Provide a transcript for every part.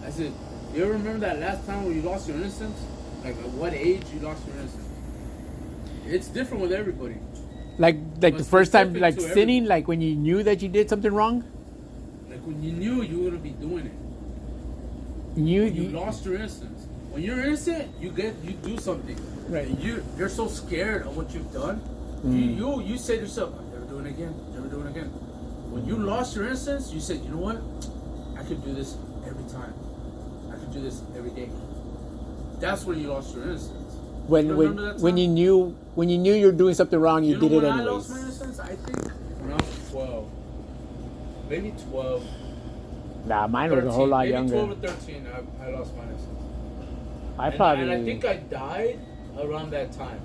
I said, you ever remember that last time when you lost your innocence? Like at what age you lost your innocence? It's different with everybody. Like the But first time, specific like to sinning, everybody. like when you knew that you did something wrong. Like when you knew you were gonna be doing it. You You lost your innocence. When you're innocent, you do something. Right. And you're so scared of what you've done. You say to yourself, I'm never doing it again. Never doing it again. When you lost your innocence, you said, you know what? I could do this every time. I could do this every day. That's when you lost your innocence. when remember that when time? you knew you were doing something wrong, you know did it when I lost my anyways. innocence? I think around 12. Maybe 12. Nah, mine was 13. a whole lot Maybe younger. 12 or 13, I lost my innocence. And I think I died around that time.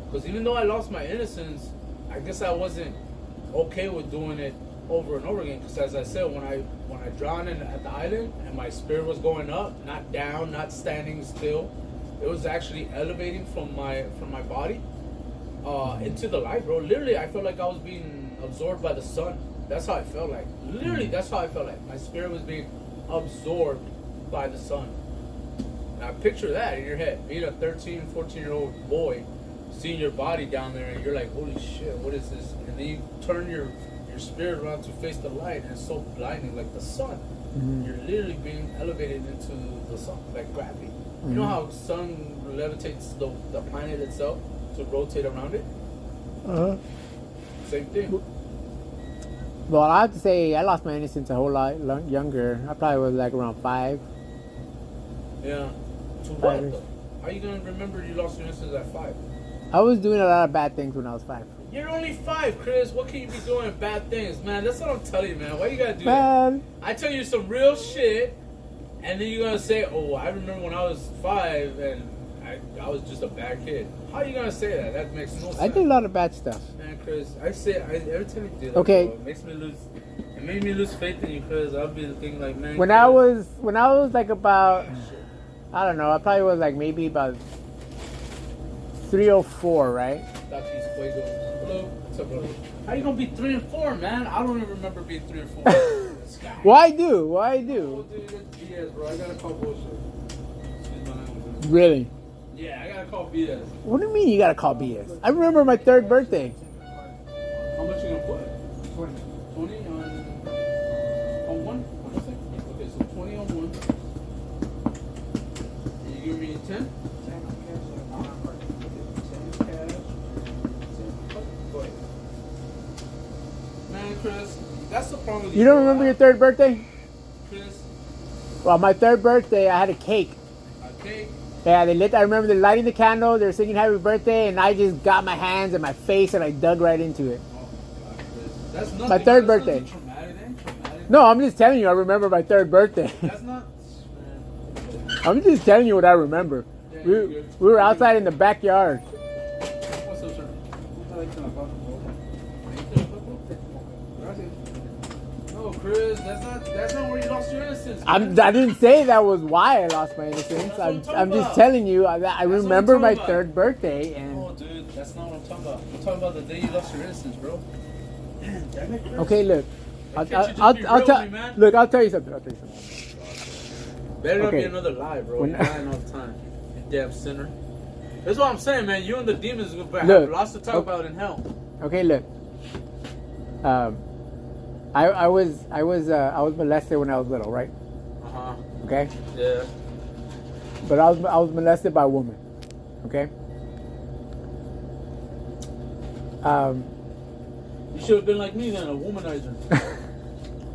Because even though I lost my innocence, I guess I wasn't okay with doing it over and over again. Because as I said, when I drowned at the island and my spirit was going up, not down, not standing still, it was actually elevating from my body into the light, bro. Literally, I felt like I was being absorbed by the sun. That's how I felt like. Literally, that's how I felt like. My spirit was being absorbed by the sun. Now picture that in your head. Being a 13, 14-year-old boy, seeing your body down there, and you're like, holy shit, what is this? And then you turn your spirit around to face the light, and it's so blinding, like the sun. You're literally being elevated into the sun, like gravity. You know how sun levitates the planet itself to rotate around it? Uh-huh. Same thing. Well, I have to say, I lost my innocence a whole lot younger. I probably was like around 5. Yeah. To what though? How are you gonna remember you lost your innocence at 5? I was doing a lot of bad things when I was 5. You're only 5, Chris. What can you be doing bad things, man? That's what I'm telling you, man. Why you gotta do Man, that? I tell you some real shit, and then you're gonna say, "Oh, I remember when I was 5 and I was just a bad kid." How are you gonna say that? That makes no sense. I did a lot of bad stuff. Man, Chris, every time you do that, Okay. bro, it made me lose faith in you, Chris. I'll be thinking like, man. When Chris, I was like about, shit. I don't know, I probably was like maybe about 3 or 4, right? Dr. Fuego. Hello. What's up, brother? How you gonna be 3 and 4, man? I don't even remember being 3 and 4. This guy. Why do? Oh, dude, that's BS, bro. I gotta call bullshit. Excuse my language. Really? Yeah, I gotta call BS. What do you mean you gotta call BS? I remember my 3rd birthday. How much you gonna put? 20. 20 on one? Okay, so 20 on one. And you give me 10? 10 cash. 10. Go ahead. Man, Chris, that's the problem with You don't remember your 3rd birthday? Chris, Well, my 3rd birthday, I had a cake. a cake. Yeah, I remember they lighting the candle, they were singing happy birthday, and I just got my hands and my face and I dug right into it. Oh my God, Chris. That's nothing. My 3rd That's birthday. nothing traumatic. No, I'm just telling you, I remember my 3rd birthday. That's not. I'm just telling you what I remember. Yeah, We, you're good. we were outside in the backyard. What's up, sir? No, Chris, that's not where you lost your innocence. I man. didn't say that was why I lost my innocence. That's what I'm talking I'm just about. telling you, I what I'm remember my talking about. 3rd birthday, and Oh, dude, that's not what I'm talking about. I'm talking about the day you lost your innocence, bro. Damn it, Chris. okay, look, Why can't you just be real with me, man? look, I'll tell you something. Better not be Okay. another lie, bro. When- You're lying all the time. You damn sinner. That's what I'm saying, man. You and the demons have Look, lots to talk okay. about in hell. Okay, look. I was molested when I was little, right? Uh huh. Okay, Yeah. but I was molested by a woman. Okay. You should have been like me then, a womanizer.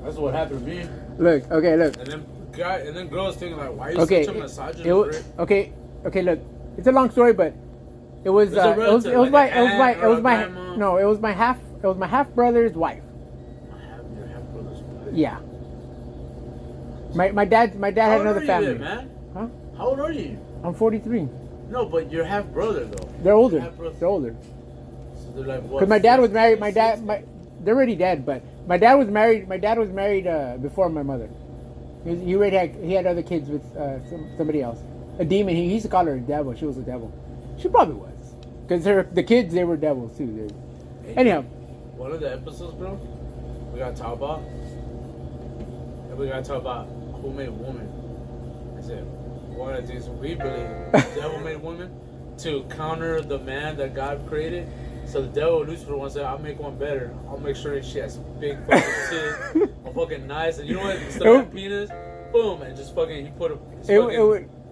That's what happened to me. Look. Okay, look. And then girls thinking like, why are you Okay, such a misogynist? okay. Look, it's a long story, but it was It's a relative, like an aunt or a grandma? no, it was my half brother's wife. Your half-brother's wife. Yeah. My dad How had old another are you family. then, man? Huh? How old are you? I'm 43. No, but your half brother though. They're older. Half-brother. They're older. So they're like what? Because my dad was 50, married. 60? They're already dead, but my dad was married. My dad was married before my mother. He had other kids with somebody else. A demon. He used to call her a devil. She was a devil. She probably was. Because the kids, they were devils too. Hey, Anyhow. one of the episodes, bro, we gotta talk about who made woman? I said, one of these we believe the devil made woman to counter the man that God created. So the devil, Lucifer, wants to say, I'll make one better. I'll make sure she has big fucking tits, a fucking nice, and you know what? Instead of a penis, boom, and just fucking, he put a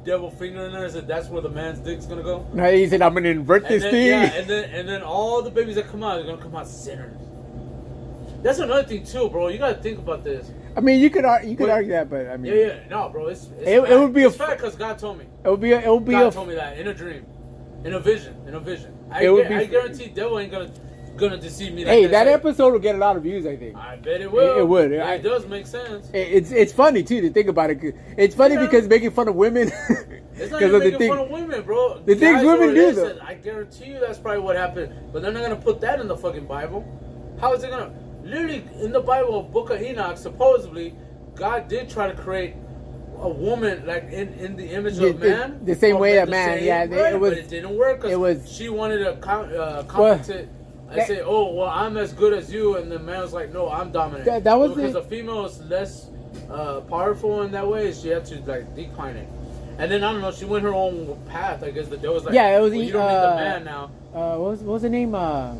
devil finger in there and said, that's where the man's dick's gonna go. No, he said, I'm gonna invert this thing. Yeah, and then all the babies that come out, they're gonna come out sinners. That's another thing too, bro. You gotta think about this. I mean, you could argue that, but I mean, yeah, no, bro. It would be a fact because God told me. It would be God told me that in a dream, in a vision. I guarantee devil ain't gonna deceive me. Hey, that episode will get a lot of views, I think. I bet it will. It would. It does make sense. It's funny too to think about it. It's funny because making fun of women. It's not even making fun of women, bro. The things women do, though. I guarantee you that's probably what happened. But they're not gonna put that in the fucking Bible. How is it gonna? Literally, in the Bible, Book of Enoch, supposedly, God did try to create a woman like in the image of man. The same way a man, yeah. But it didn't work because she wanted to compensate. I say, oh, well, I'm as good as you, and the man was like, no, I'm dominant. That was because a female is less powerful in that way. She had to like decline it, and then I don't know. She went her own path. I guess the devil was like, yeah, it was. Well, you don't need the man now. What was the name? Not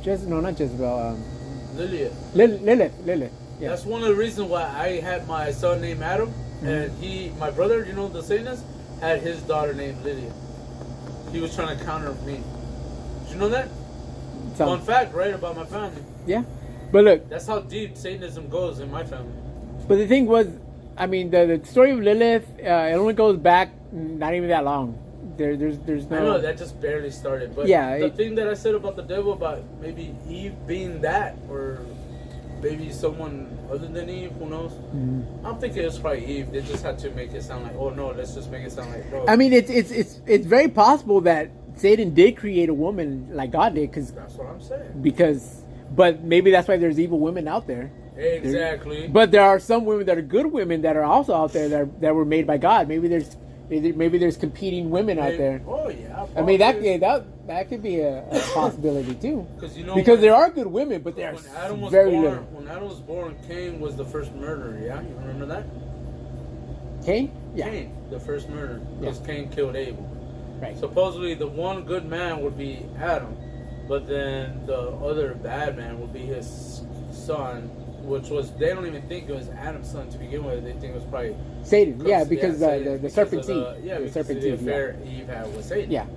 Jezebel. Lilith. Yeah. That's one of the reasons why I had my son named Adam, and my brother, you know, the Satanist, had his daughter named Lydia. He was trying to counter me. Did you know that? Fun fact, right, about my family. Yeah, but look, that's how deep Satanism goes in my family. But the thing was, I mean, the story of Lilith, it only goes back not even that long. There's no. I know that just barely started, but yeah, the thing that I said about the devil, about maybe Eve being that, or maybe someone other than Eve, who knows? Mm-hmm. I'm thinking it's probably Eve. They just had to make it sound like, oh no, let's just make it sound like. Bro. I mean, it's very possible that Satan did create a woman like God did, because that's what I'm saying. But maybe that's why there's evil women out there. Exactly. But there are some women that are good women that are also out there that were made by God. Maybe there's competing women out there. Oh yeah. I mean that could be a possibility too. Because there are good women, but they're very little. When Adam was born, Cain was the first murderer. Yeah, you remember that? Cain? Yeah. Cain, the first murderer, because Cain killed Abel. Right. Supposedly, the one good man would be Adam, but then the other bad man would be his son, which was, they don't even think it was Adam's son to begin with. They think it was probably Satan. Yeah, because the serpent seed. The serpent seed. The affair Eve had with Satan. Yeah.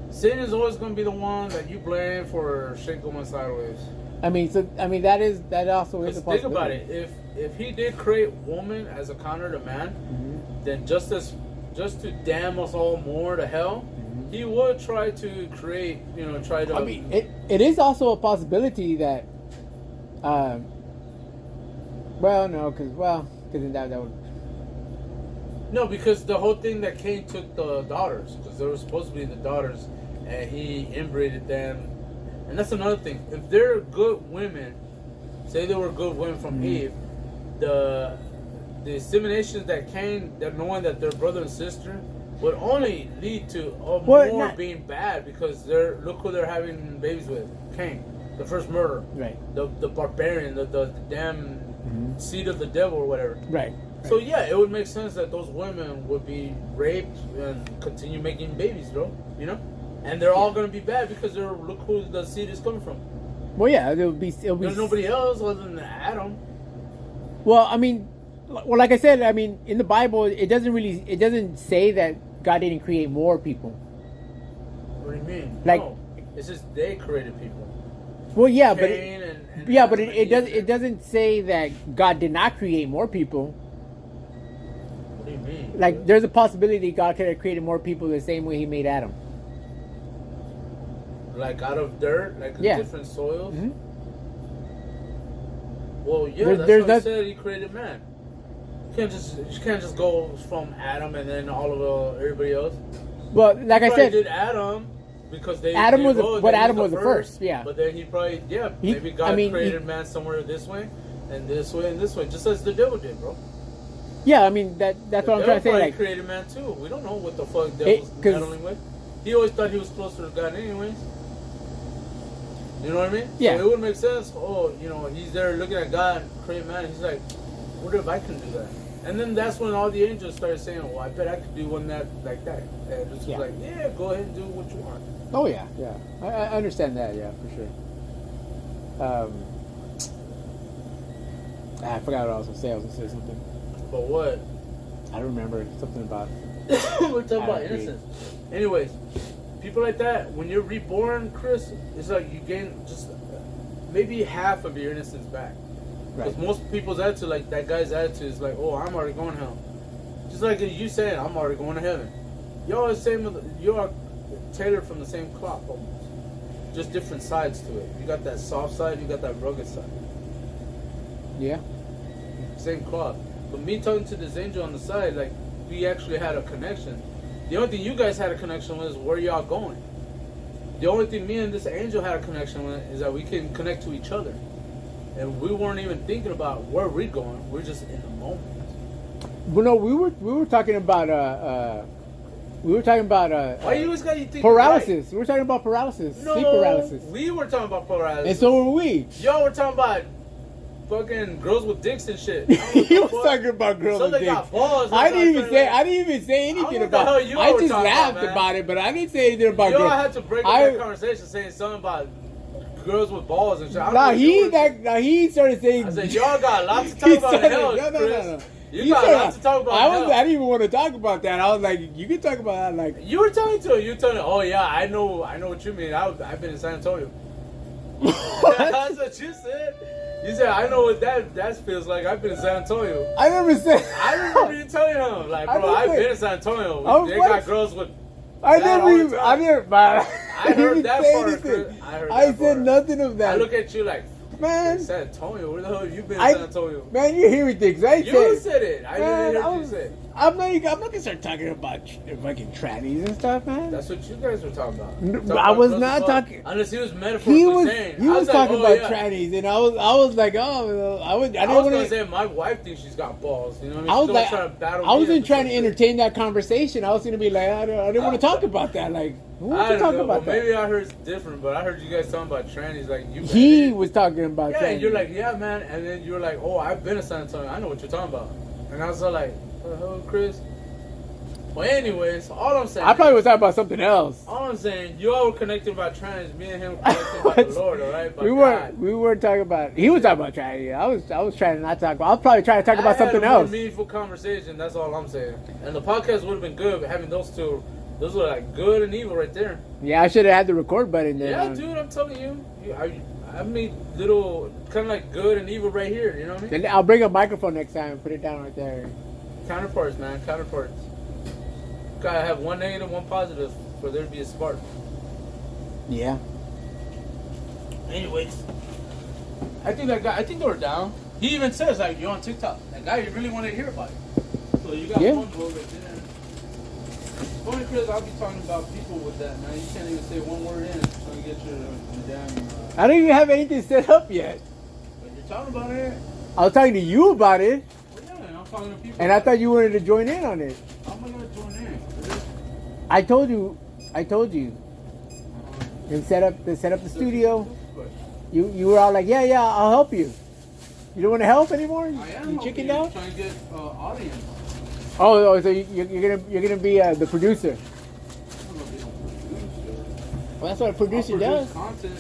Satan is always going to be the one that you blame for shit going sideways. That also is a possibility. Think about it. If he did create woman as a counter to man, then just to damn us all more to hell, he would try to create, I mean, it is also a possibility that, because that would. No, because the whole thing that Cain took the daughters, because they were supposed to be the daughters, and he inbreeded them. And that's another thing. If they're good women, say they were good women from Eve, the inseminations that Cain, that knowing that they're brother and sister, would only lead to more being bad, because look who they're having babies with. Cain, the first murderer. Right. The barbarian, the damn seed of the devil or whatever. Right. So yeah, it would make sense that those women would be raped and continue making babies, bro. And they're all gonna be bad because look who the seed is coming from. Well, yeah, it'll be. There's nobody else other than Adam. Well, I mean, like I said, I mean, in the Bible, it doesn't say that God didn't create more people. What do you mean? Like, no, it's just they created people. Well, yeah, Cain but it doesn't say that God did not create more people. What do you mean? Like, there's a possibility God could have created more people the same way He made Adam. Like out of dirt, like different soils. Mm-hmm. Well, yeah, that's what I said. He created man. You can't just go from Adam and then all of everybody else. Well, like I said, did Adam because Adam was the first. Yeah. But then he probably maybe God created man somewhere this way and this way and this way, just as the devil did, bro. Yeah, I mean that's what I'm trying to say. Like, created man too. We don't know what the fuck the devil's meddling with. He always thought he was closer to God, anyways. You know what I mean? Yeah. So it would make sense. Oh, he's there looking at God, create man. He's like, what if I can do that? And then that's when all the angels started saying, well, I bet I could do one that like that. And it's Yeah. like, yeah, go ahead and do what you want. Oh yeah, yeah. I understand that. Yeah, for sure. I forgot what I was gonna say. I was gonna say something. But what? I don't remember something about. We're talking about agree. innocence. Anyways, people like that, when you're reborn, Chris, it's like you gain just maybe half of your innocence back. Because Right. most people's attitude, like that guy's attitude, is like, oh, I'm already going to hell. Just like you saying, I'm already going to heaven. Y'all are tailored from the same cloth almost. Just different sides to it. You got that soft side, you got that rugged side. Yeah. Same cloth. But me talking to this angel on the side, like, we actually had a connection. The only thing you guys had a connection with is where y'all going. The only thing me and this angel had a connection with is that we can connect to each other. And we weren't even thinking about where we're going. We're just in the moment. Well, no, we were talking about Why you always got you think paralysis. We were talking about paralysis, No, sleep paralysis, we were talking about paralysis. and so were we. Y'all were talking about fucking girls with dicks and shit. He was talking about girls Some with they dicks. got balls. I didn't even say know anything what the about. hell you I were just talking laughed about, man. about it, but I didn't say anything about Y'all girls. had to break up that conversation saying something about girls with balls and shit. I don't know Now he started saying. I said, y'all got lots to talk he about in started- hell, no. Chris. You He got started- lots to talk about I in hell. didn't even want to talk about that. I was like, you can talk about that. Like, You were telling to him. You were telling him, oh yeah, I know what you mean. I've been in San Antonio. That's what you said. You said, I know what that feels like. I've been in San Antonio. I never said. I remember you telling him, like, I bro, didn't I've say- been in San Antonio. Oh, They what? got girls with. I that all never the even. time. I didn't. But I heard didn't that say part, anything. Chris. I heard I that said part. nothing of I that. look at you like, Man, San Antonio. Where the hell have you been in I- San Antonio? man, you're hearing things. I You said. said it. I Man, didn't I hear you was- say it. I'm not gonna start talking about fucking trannies and stuff, man. That's what you guys were talking about. No, Talking I about was girls not with butt. talking- Unless he was metaphorically He was saying. he I was like, talking oh, about yeah. trannies, and I was like, oh, I I didn't was want gonna to. say my wife thinks she's got balls. You know what I I was mean? like, She's trying to battle I me wasn't and trying to shit. entertain that conversation. I was gonna be like, I didn't want to talk about that. Like, who wants I to don't talk know. about Well, that? maybe I heard it's different, but I heard you guys talking about trannies. Like you. He was talking about Yeah, trannies. and you're like, yeah, man, and then you're like, oh, I've been to San Antonio. I know what you're talking about. And I was like, what the hell, Chris? Well, anyways, all I'm saying. I probably was talking about something else. All I'm saying, you all were connected by trans. Me and him connected by the Lord, all right? By We God. weren't talking about. He was talking about trannies. I was trying to not talk about. I was probably trying to talk about I had something a more else. meaningful conversation. That's all I'm saying. And the podcast would have been good but having those two. Those were like good and evil right there. Yeah, I should have had the record button there. Yeah, dude, I'm telling you. I made little kind of like good and evil right here. You know what I mean? Then I'll bring a microphone next time and put it down right there. Counterparts, man. Counterparts. Gotta have one negative, one positive for there to be a spark. Yeah. Anyways, I think that guy. I think they were down. He even says like, "You're on TikTok." That guy, you really want to hear about it. So you got Yeah. one vote right there. Only because I'll be talking about people with that, man. You can't even say one word in trying to get your damn. I don't even have anything set up yet. But you're talking about it. I was talking to you about it, Well, yeah, I'm talking to people. and I thought you wanted to join in on it. I'm gonna join in. I told you. And set up the studio. You were all like, yeah, I'll help you. You don't want to help anymore? I am You hoping chickened out? trying to get audience. Oh, so you're gonna be the producer. Well, that's what a producer does. Content.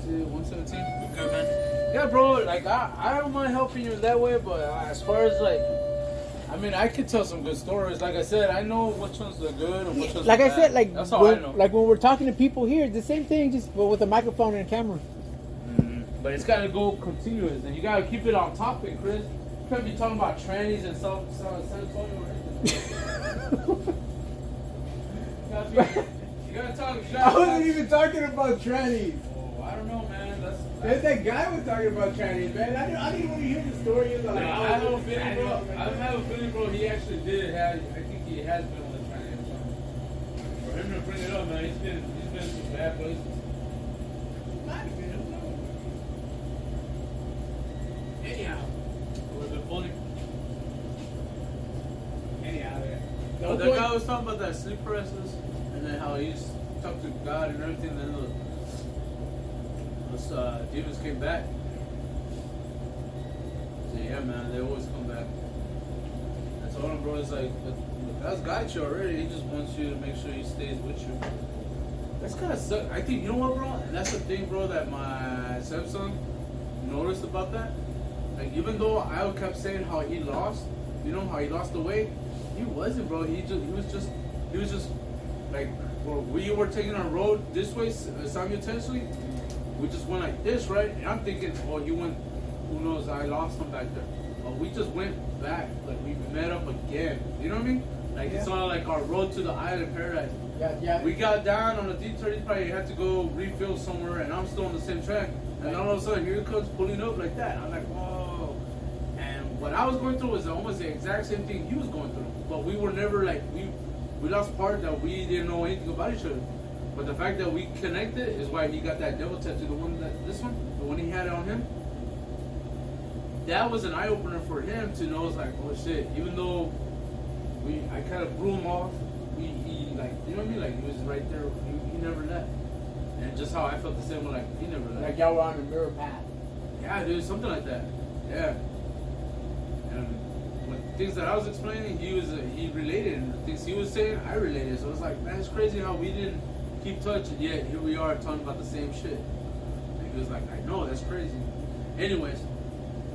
Yeah, 117. Good, man. Yeah, bro. Like I don't mind helping you in that way, but as far as like, I mean, I could tell some good stories. Like I said, I know which ones are good and which ones. Like are I bad. said, like that's all I know. when we're talking to people here, it's the same thing, just but with a microphone and a camera. But it's gotta go continuous, and you gotta keep it on topic, Chris. You can't be talking about trannies and San Antonio. You gotta talk. I wasn't even talking about trannies. Oh, I don't know, man. That's That guy was talking about trannies, man. I didn't want to hear the story. Like, I have a feeling, bro. I have a feeling, bro. He actually did have. I think he has been on the tranny or something. For him to bring it up, man, he's been in some bad places. Anyhow, it was a funny. Anyhow, yeah. The guy was talking about that sleep paralysis, and then how he used to talk to God and everything. Then those demons came back. Yeah, man, they always come back. I told him, bro, it's like, God's got you already. He just wants you to make sure he stays with you. That's kind of suck. I think, you know what, bro? And that's the thing, bro, that my stepson noticed about that. Like, even though I kept saying how he lost, you know, how he lost the weight, he wasn't, bro. He was just like, well, we were taking our road this way simultaneously. We just went like this, right? And I'm thinking, oh, you went, who knows, I lost him back there. But we just went back, like we met up again. You know what I mean? Like, it's not like our road to the island of paradise. Yeah. We got down on the D30, probably had to go refill somewhere, and I'm still on the same track. And all of a sudden, here it comes pulling up like that. I'm like, whoa. And what I was going through was almost the exact same thing he was going through. But we were never like, we lost part that we didn't know anything about each other. But the fact that we connected is why he got that devil tattoo. The one he had on him. That was an eye opener for him to know. It's like, oh shit. Even though I kind of blew him off, he like, you know what I mean? Like, he was right there. He never left. And just how I felt the same way, like, he never left. Like y'all were on a mirror path. Yeah, dude, something like that. Yeah. And with things that I was explaining, he related, and the things he was saying, I related. So it's like, man, it's crazy how we didn't keep touch, and yet here we are talking about the same shit. And he was like, I know, that's crazy. Anyways,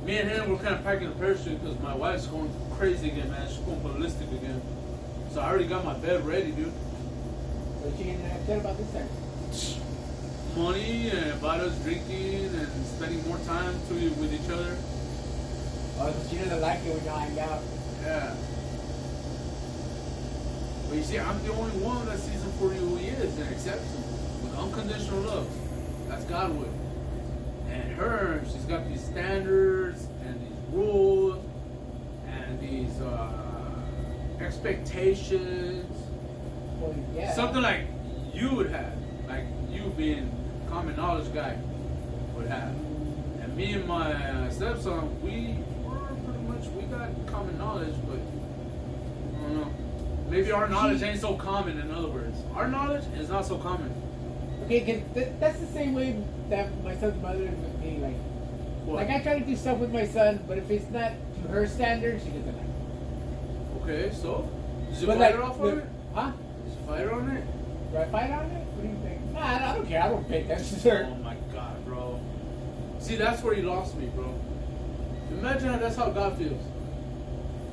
me and him were kind of packing a parachute because my wife's going crazy again, man. She's going ballistic again. So I already got my bed ready, dude. What you gonna tell about this time? Money and about us drinking and spending more time with each other. Oh, she doesn't like it when y'all hang out. Yeah. But you see, I'm the only one that sees him for who he is and accepts him with unconditional love. That's God would. And her, she's got these standards and these rules and these expectations. Well, yeah. Something like you would have, like you being a common knowledge guy would have. And me and my stepson, we got common knowledge, but I don't know. Maybe our knowledge ain't so common, in other words. Our knowledge is not so common. Okay, because that's the same way that my son's mother is with me. Like, What? like I try to do stuff with my son, but if it's not to her standards, she doesn't like it. Okay, so? Did you But fight like, her off on it? Huh? Did you fight her on it? Do I fight on it? What do you think? Nah, I don't care. I don't pay attention to her. Oh my God, bro. See, that's where you lost me, bro. Imagine how that's how God feels.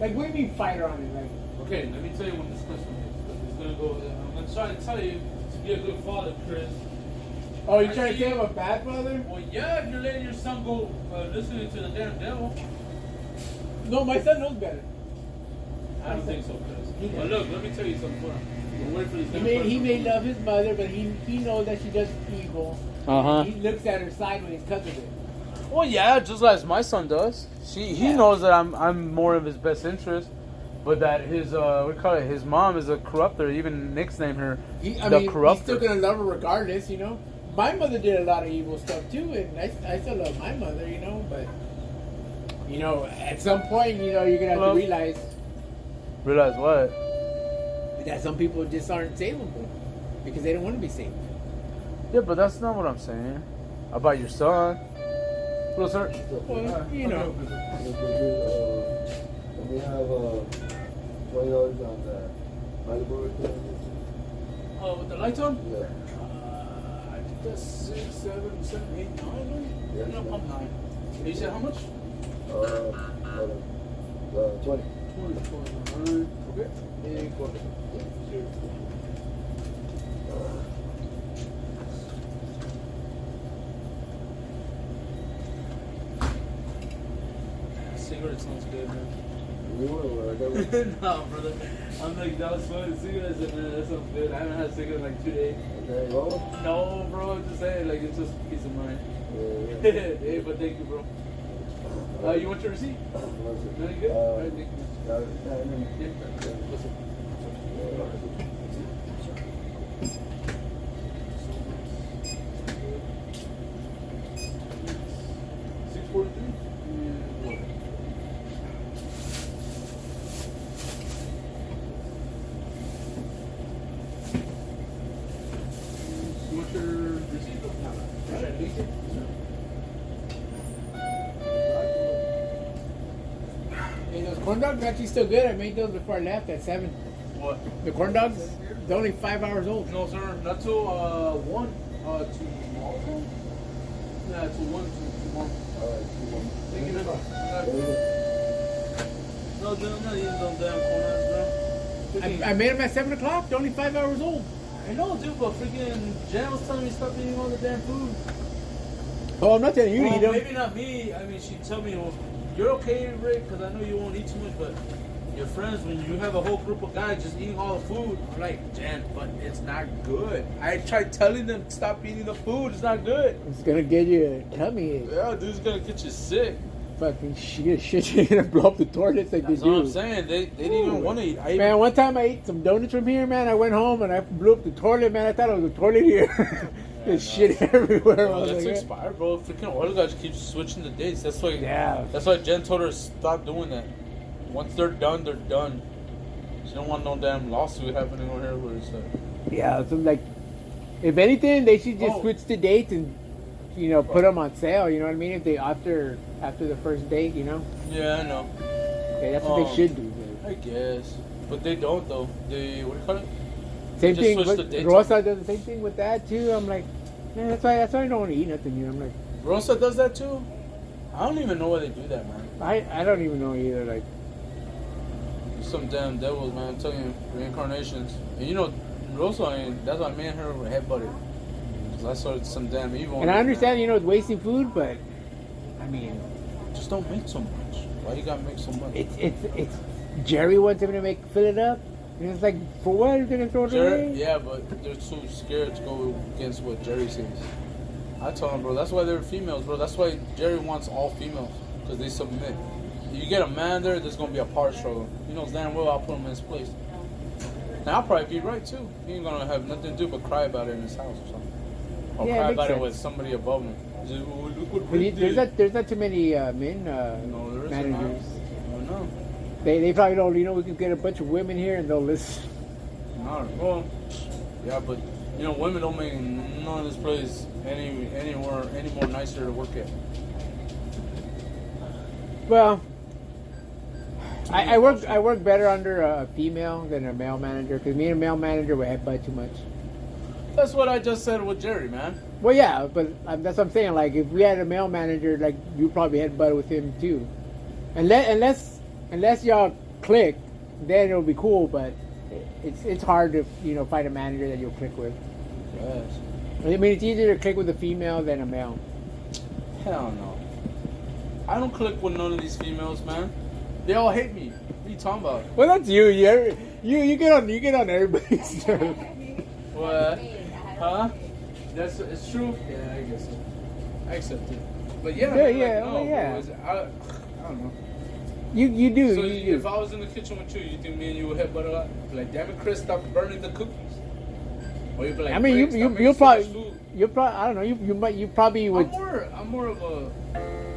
Like, what do you mean fight her on it? Like, Okay, let me tell you when this question is. It's gonna go. I'm gonna try to tell you to be a good father, Chris. oh, you're trying to say I'm a bad father? Well, yeah, if you're letting your son go listening to the damn devil. No, my son knows better. I don't think so, Chris. He But does. look, let me tell you something. Hold on. We're waiting for this He damn may question. love his mother, but he knows that she does evil. Uh-huh. He looks at her sideways because of it. Well, yeah, just as my son does. He Yeah. knows that I'm more of his best interest, but that his his mom is a corrupter. Even Nick's named her He's corrupter. still gonna love her regardless, you know. My mother did a lot of evil stuff too, and I still love my mother, you know. But you know, at some point, you know, you're gonna have Well- to realize Realize what? that some people just aren't savable because they don't want to be saved. Yeah, but that's not what I'm saying about your son. Hello, sir. Well, you know, We have $20 on the Malibu return. Oh, with the lights on? Yeah. I think that's 6, 7, 8, 9. Yes, No, sir. pump 9. You said how much? Hold on. 20. 20. Okay. Big one. Sure. Cigarette sounds good, man. We were No, brother. I'm like, that was funny. Cigarettes, man, that sounds good. I haven't had a cigarette in like 2 days. Okay, well, No, bro, I'm just saying, like, it's just peace of mind. yeah. Hey, but thank you, bro. You want your receipt? No, you good? Alright, thank you. Yeah. What's up? 643? You want your receipt? Alright, thank you. Corn dogs actually still good. I made those before I left at 7. What? The corn dogs, they're only 5 hours old. No, sir. Not till 1. Tomorrow? Yeah, till 1 tomorrow. Alright, Thank you, never. No, I'm not eating those damn corn dogs, bro. I made them at 7 o'clock. They're only 5 hours old. I know, dude, but freaking Jen was telling me to stop eating all the damn food. Oh, I'm not telling you to Well, eat them. maybe not me. I mean, she told me, well, you're okay, Rick, because I know you won't eat too much, but your friends, when you have a whole group of guys just eating all the food, I'm like, Jen, but it's not good. I tried telling them stop eating the food. It's not good. It's gonna get you a tummy ache. Yeah, dude, it's gonna get you sick. Fucking shit, you're gonna blow up the toilets like That's they do. what I'm saying. They didn't even want to eat. Man, one time I ate some donuts from here, man. I went home and I blew up the toilet, man. I thought it was a toilet here. There's shit everywhere. I Bro, was that's like, expired, bro. Freaking oil guys keep switching the dates. That's why. Yeah. That's why Jen told her to stop doing that. Once they're done, they're done. She don't want no damn lawsuit happening over here. Where it's like, yeah, so like, if anything, they should just Oh. switch the dates and, you know, put them on sale. You know what I mean? If they after the first date, you know, yeah, I know. okay, that's what they should do. I guess, but they don't though. They what do you call it? Same just thing. switch the With, dates Rosa does the same thing with that too. I'm like, man, that's why I don't want to eat nothing. You know, I'm like, Rosa does that too. I don't even know why they do that, man. I don't even know either. Like, Some damn devils, man. I'm telling you, reincarnations. And you know, Rosa, I mean, that's why me and her were headbutted. Cause I saw some damn evil. and in I it, understand, man. you know, it's wasting food, but I mean, Just don't make so much. Why you gotta make so much? it's Jerry wants him to fill it up, and it's like, for what? You're gonna throw it away? Yeah, but they're too scared to go against what Jerry says. I told him, bro, that's why they're females, bro. That's why Jerry wants all females, because they submit. You get a man there, there's gonna be a power struggle. He knows damn well I'll put him in his place. Now I'll probably be right too. He ain't gonna have nothing to do but cry about it in his house or something. Or Yeah, it cry makes about it sense. with somebody above him. Just, oh, look what But Rick there's did. not too many men No, there isn't. managers. I know. They probably don't. You know, we could get a bunch of women here and they'll listen. No, well, yeah, but you know, women don't make none of this place any more nicer to work at. Well, I work better under a female than a male manager, because me and a male manager would headbutt too much. That's what I just said with Jerry, man. Well, yeah, but that's what I'm saying. Like, if we had a male manager, like, you probably headbutt with him too. Unless y'all click, then it'll be cool. But it's hard to, you know, find a manager that you'll click with. Yes. I mean, it's easier to click with a female than a male. Hell no. I don't click with none of these females, man. They all hate me. What are you talking about? Well, that's you. You get on everybody's nerve. What? Huh? It's true. Yeah, I guess so. I accept it. But yeah, Yeah, man, yeah, like, no, well, yeah. bro, I don't know. You do. So you if do. I was in the kitchen with you think me and you would headbutt a lot? Like, damn it, Chris, stop burning the cookies. Or you'd be like, I mean, "Rick, stop you'll making so probably much food." you'll probably I don't know. You probably would. I'm more of a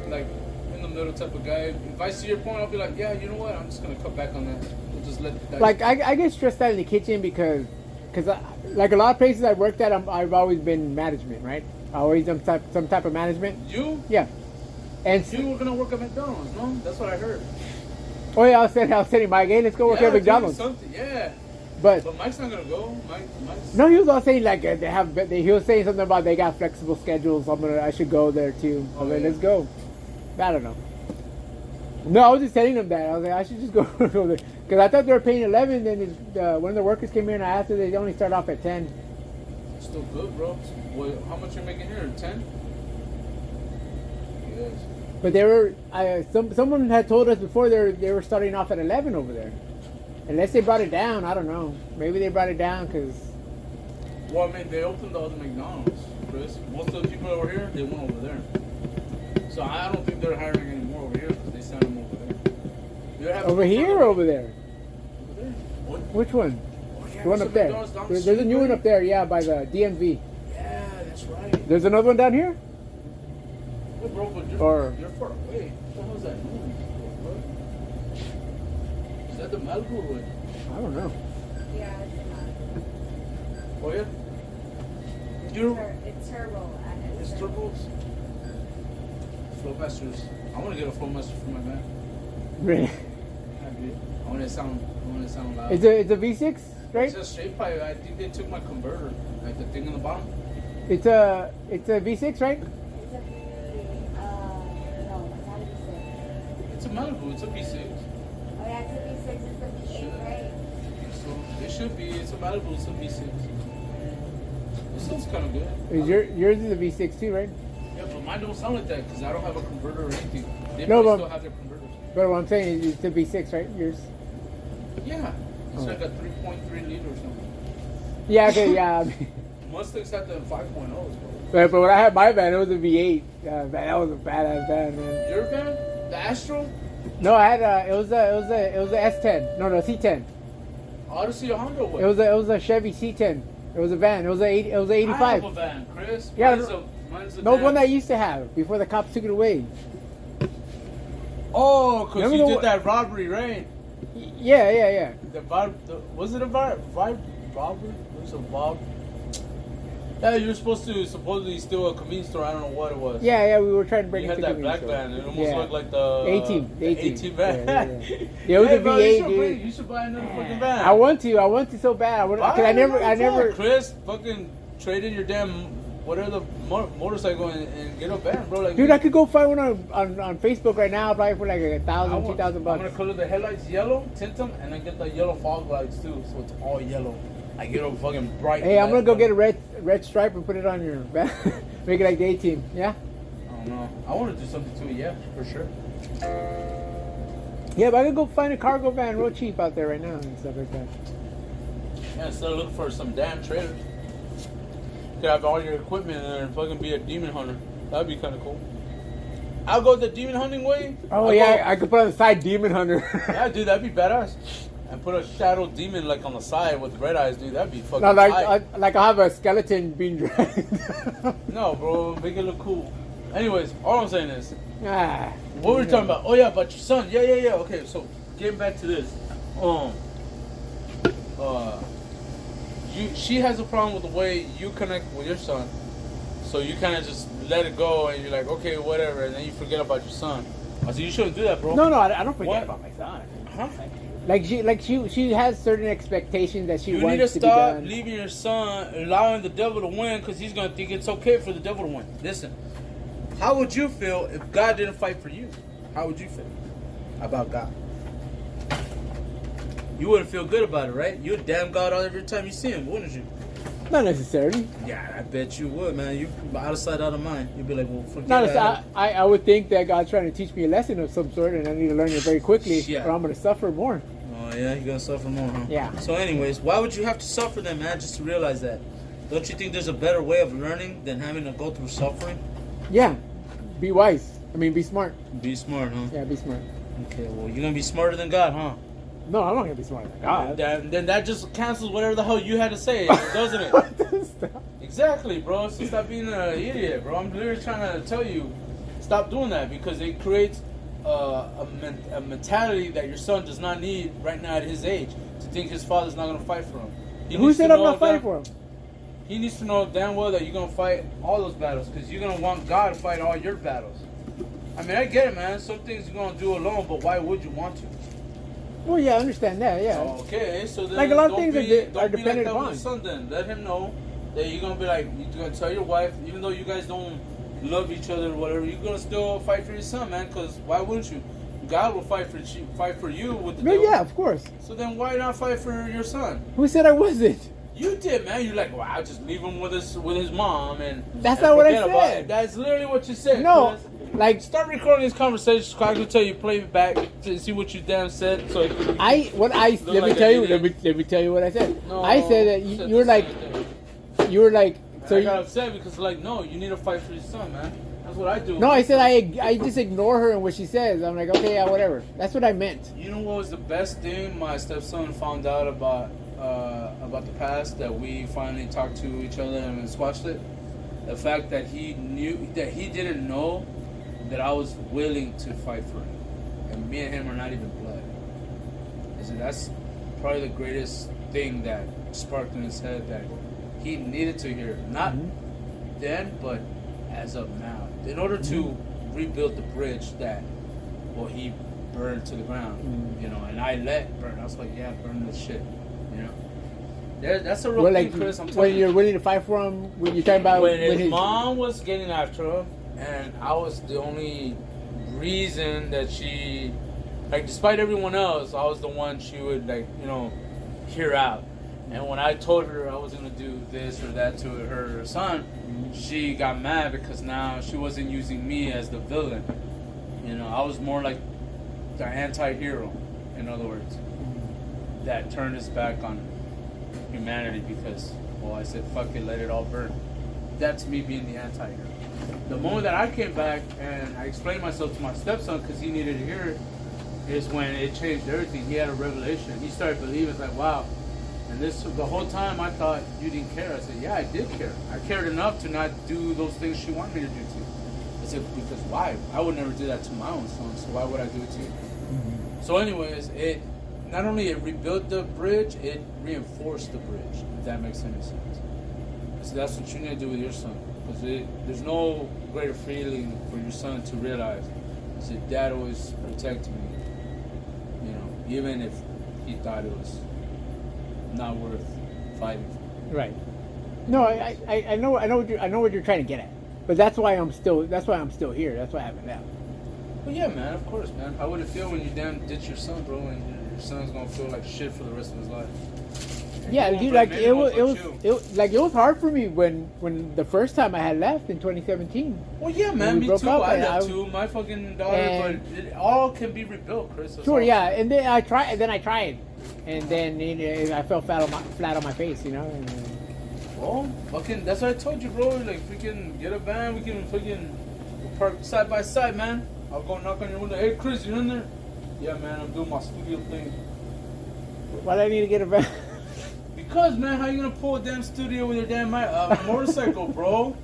like in the middle type of guy. If I see your point, I'll be like, yeah, you know what? I'm just gonna cut back on that. We'll just let that. Like I get stressed out in the kitchen because like a lot of places I've worked at, I've always been management, right? I always done some type of management. you Yeah, and you were gonna work at McDonald's, no? That's what I heard. oh yeah, I was saying Mike, hey, let's go work Yeah, at McDonald's. dude, something, yeah. But But Mike's not gonna go. Mike's no, he was all saying like he was saying something about they got flexible schedules. I should go there too. I was like, yeah. let's go. I don't know. No, I was just telling them that. I was like, I should just go over there. Because I thought they were paying 11, then one of the workers came here and I asked her, they only start off at 10. still good, bro. What, how much you making here? 10? Yes. But they were, someone had told us before they were starting off at 11 over there. Unless they brought it down, I don't know. Maybe they brought it down because... Well, I mean, they opened the other McDonald's, Chris. Most of the people that were here, they went over there. So I don't think they're hiring anymore over here because they sent them over there. You have to Over go here further. or over there? Over there. What? Which one? Oh, yeah, The one there's up a there. McDonald's down the There's a street, new one right? up there, yeah, by the DMV. Yeah, that's right. There's another one down here? Yeah, bro, but Or- you're far away. What the hell is that noise? What? Is that the Malibu or what? I don't know. Yeah, it's Oh, yeah? it's turbo. It's turbos? Flowmasters. I want to get a Flowmaster for my van. Really? dude. I want to sound loud. It's a V6, right? It's a straight pipe. I think they took my converter, like the thing on the bottom. It's a V6, right? It's a no, it's not a V6. It's a Malibu. It's a V6. Oh yeah, it's a V6. It's a V8, right? So it should be. It's a Malibu. It's a V6. This looks kind of good. Yours is a V6 too, right? Yeah, but mine don't sound like that because I don't have a converter or anything. They No, probably but- still have their converters. But what I'm saying is it's a V6, right? Yours. Yeah, it's Oh. like a 3.3 liter or something. Yeah. Okay. Yeah. Mustangs had the 5.0s, bro. But when I had my van, it was a V8. Man, that was a badass van, man. Your van, the Astro, No, I had it was a S10. No, C10. Odyssey, or Honda. What? It was a Chevy C10. It was a van. It was a 85. I have a van, Chris. Yeah, mine's a No, damn- one that I used to have before the cops took it away. Oh, because Remember you the did one- that robbery, right? Yeah. Was it a robbery? Was it a Bob? Yeah, you were supposed to supposedly steal a convenience store. I don't know what it was. Yeah. We were trying to break You had into that black van. It almost Yeah. looked like the A-Team. the A-Team van. Yeah. Yeah, it was a bro, V8, dude. You should buy another fucking van. I want to so bad. Cause I never. Chris, fucking trade in your damn whatever the motorcycle and get a van, bro. Like, Dude, I could go find one on Facebook right now, probably for like $1,000, $2,000 I'm gonna bucks. color the headlights yellow, tint them, and then get the yellow fog lights too, so it's all yellow. I get a fucking bright. Hey, I'm gonna go get a red. red stripe and put it on your back. Make it like the A-Team. Yeah. I don't know. I want to do something to it, yeah, for sure. Yeah, but I could go find a cargo van real cheap out there right now and stuff like that. Yeah, instead of looking for some damn trailer, you could have all your equipment in there and fucking be a demon hunter. That'd be kind of cool. I'll go the demon hunting way. Oh I'll yeah, go- I could put on the side Demon Hunter. Yeah, dude, that'd be badass. And put a shadow demon like on the side with red eyes, dude. That'd be fucking No, tight. I'll have a skeleton being dragged. No, bro, make it look cool. Anyways, all I'm saying is, Ah. what were we talking about? Oh yeah, about your son. Yeah. Okay, so getting back to this, she has a problem with the way you connect with your son, so you kind of just let it go and you're like, okay, whatever, and then you forget about your son. I said you shouldn't do that, bro. No, I don't forget What? about my son. Huh? Like she has certain expectations that she You wants need to to be stop done. leaving your son, allowing the devil to win, because he's going to think it's okay for the devil to win. Listen, how would you feel if God didn't fight for you? How would you feel about God? You wouldn't feel good about it, right? You'd damn God every time you see him, wouldn't you? Not necessarily. Yeah, I bet you would, man. You out of sight, out of mind. You'd be like, well, forget Not that. I would think that God's trying to teach me a lesson of some sort, and I need to learn it very quickly, Yeah. or I'm going to suffer more. Oh, yeah, you're going to suffer more, huh? Yeah. So anyways, why would you have to suffer then, man, just to realize that? Don't you think there's a better way of learning than having to go through suffering? Yeah. Be wise. I mean, be smart. Be smart, huh? Yeah, be smart. Okay, well, you're going to be smarter than God, huh? No, I'm not going to be smart. God. Then that just cancels whatever the hell you had to say, doesn't it? Stop. Exactly, bro. So stop being an idiot, bro. I'm literally trying to tell you, stop doing that, because it creates a mentality that your son does not need right now at his age, to think his father's not going to fight for him. Who said I'm not fighting for him? He needs to know damn well that you're going to fight all those battles, because you're going to want God to fight all your battles. I mean, I get it, man. Some things you're going to do alone, but why would you want to? Well, yeah, I understand that, yeah. Okay, so then Like, a lot of don't things be, are don't be dependent like that upon. with your son then. Let him know that you're gonna be like, you're gonna tell your wife, even though you guys don't love each other or whatever, you're gonna still fight for your son, man. Because why wouldn't you? God will fight for you with the No, devil. yeah, of course. So then why not fight for your son? Who said I wasn't? You did, man. You're like, well, I'll just leave him with his mom and That's and not what I forget about said. it. That's literally what you said. No, Chris. like Start recording these conversations. So I can tell you, play it back to see what you damn said. So let me like tell an you idiot. let me tell you what I said. No, I said that said you were the like same thing. you were like so I you, got upset because like, no, you need to fight for your son, man. That's what I do. no, I said I just ignore her and what she says. I'm like, okay, yeah, whatever. That's what I meant. You know what was the best thing my stepson found out about the past, that we finally talked to each other and squashed it? The fact that he didn't know that I was willing to fight for him, and me and him are not even blood. I said that's probably the greatest thing that sparked in his head that he needed to hear. Not then, but as of now, in order to rebuild the bridge that, well, he burn to the ground, you know, and I let burn. I was like, yeah, burn this shit, you know. That's a real Well, thing, like Chris. I'm when telling you're you. willing to fight for him, when you're talking about When when his mom was getting after him, and I was the only reason that she, like, despite everyone else, I was the one she would, like, you know, hear out. And when I told her I was gonna do this or that to her son, she got mad because now she wasn't using me as the villain. You know, I was more like the anti-hero, in other words, that turned his back on humanity because, well, I said, fuck it, let it all burn. That's me being the anti-hero. The moment that I came back and I explained myself to my stepson because he needed to hear it, is when it changed everything. He had a revelation. He started believing, it's like, wow. And this, the whole time I thought you didn't care. I said, yeah, I did care. I cared enough to not do those things she wanted me to do to you. I said, because why? I would never do that to my own son, so why would I do it to you? So anyways, it not only it rebuilt the bridge, it reinforced the bridge, if that makes any sense. So that's what you need to do with your son. Because there's no greater feeling for your son to realize that dad always protected me. You know, even if he thought it was not worth fighting for. Right. No, I know what you're trying to get at, but that's why I'm still here. That's why I haven't left. But yeah, man, of course, man. How would it feel when you damn ditch your son, bro, and your son's gonna feel like shit for the rest of his life? And Yeah, you dude, won't like blame it anyone was but you. it was hard for me when the first time I had left in 2017. Well, yeah, when man, we me broke too. up, I and left too. My fucking daughter, and- but it all can be rebuilt, Chris. That's Sure, all. yeah, and then I tried, and then I fell flat on my face, you know. And, Well, fucking, that's what I told you, bro. Like, freaking get a van, we can fucking park side by side, man. I'll go knock on your window. Hey, Chris, you in there? Yeah, man, I'm doing my studio thing. why do I need to get a van? Because, man, how you gonna pull a damn studio with your damn motorcycle, bro?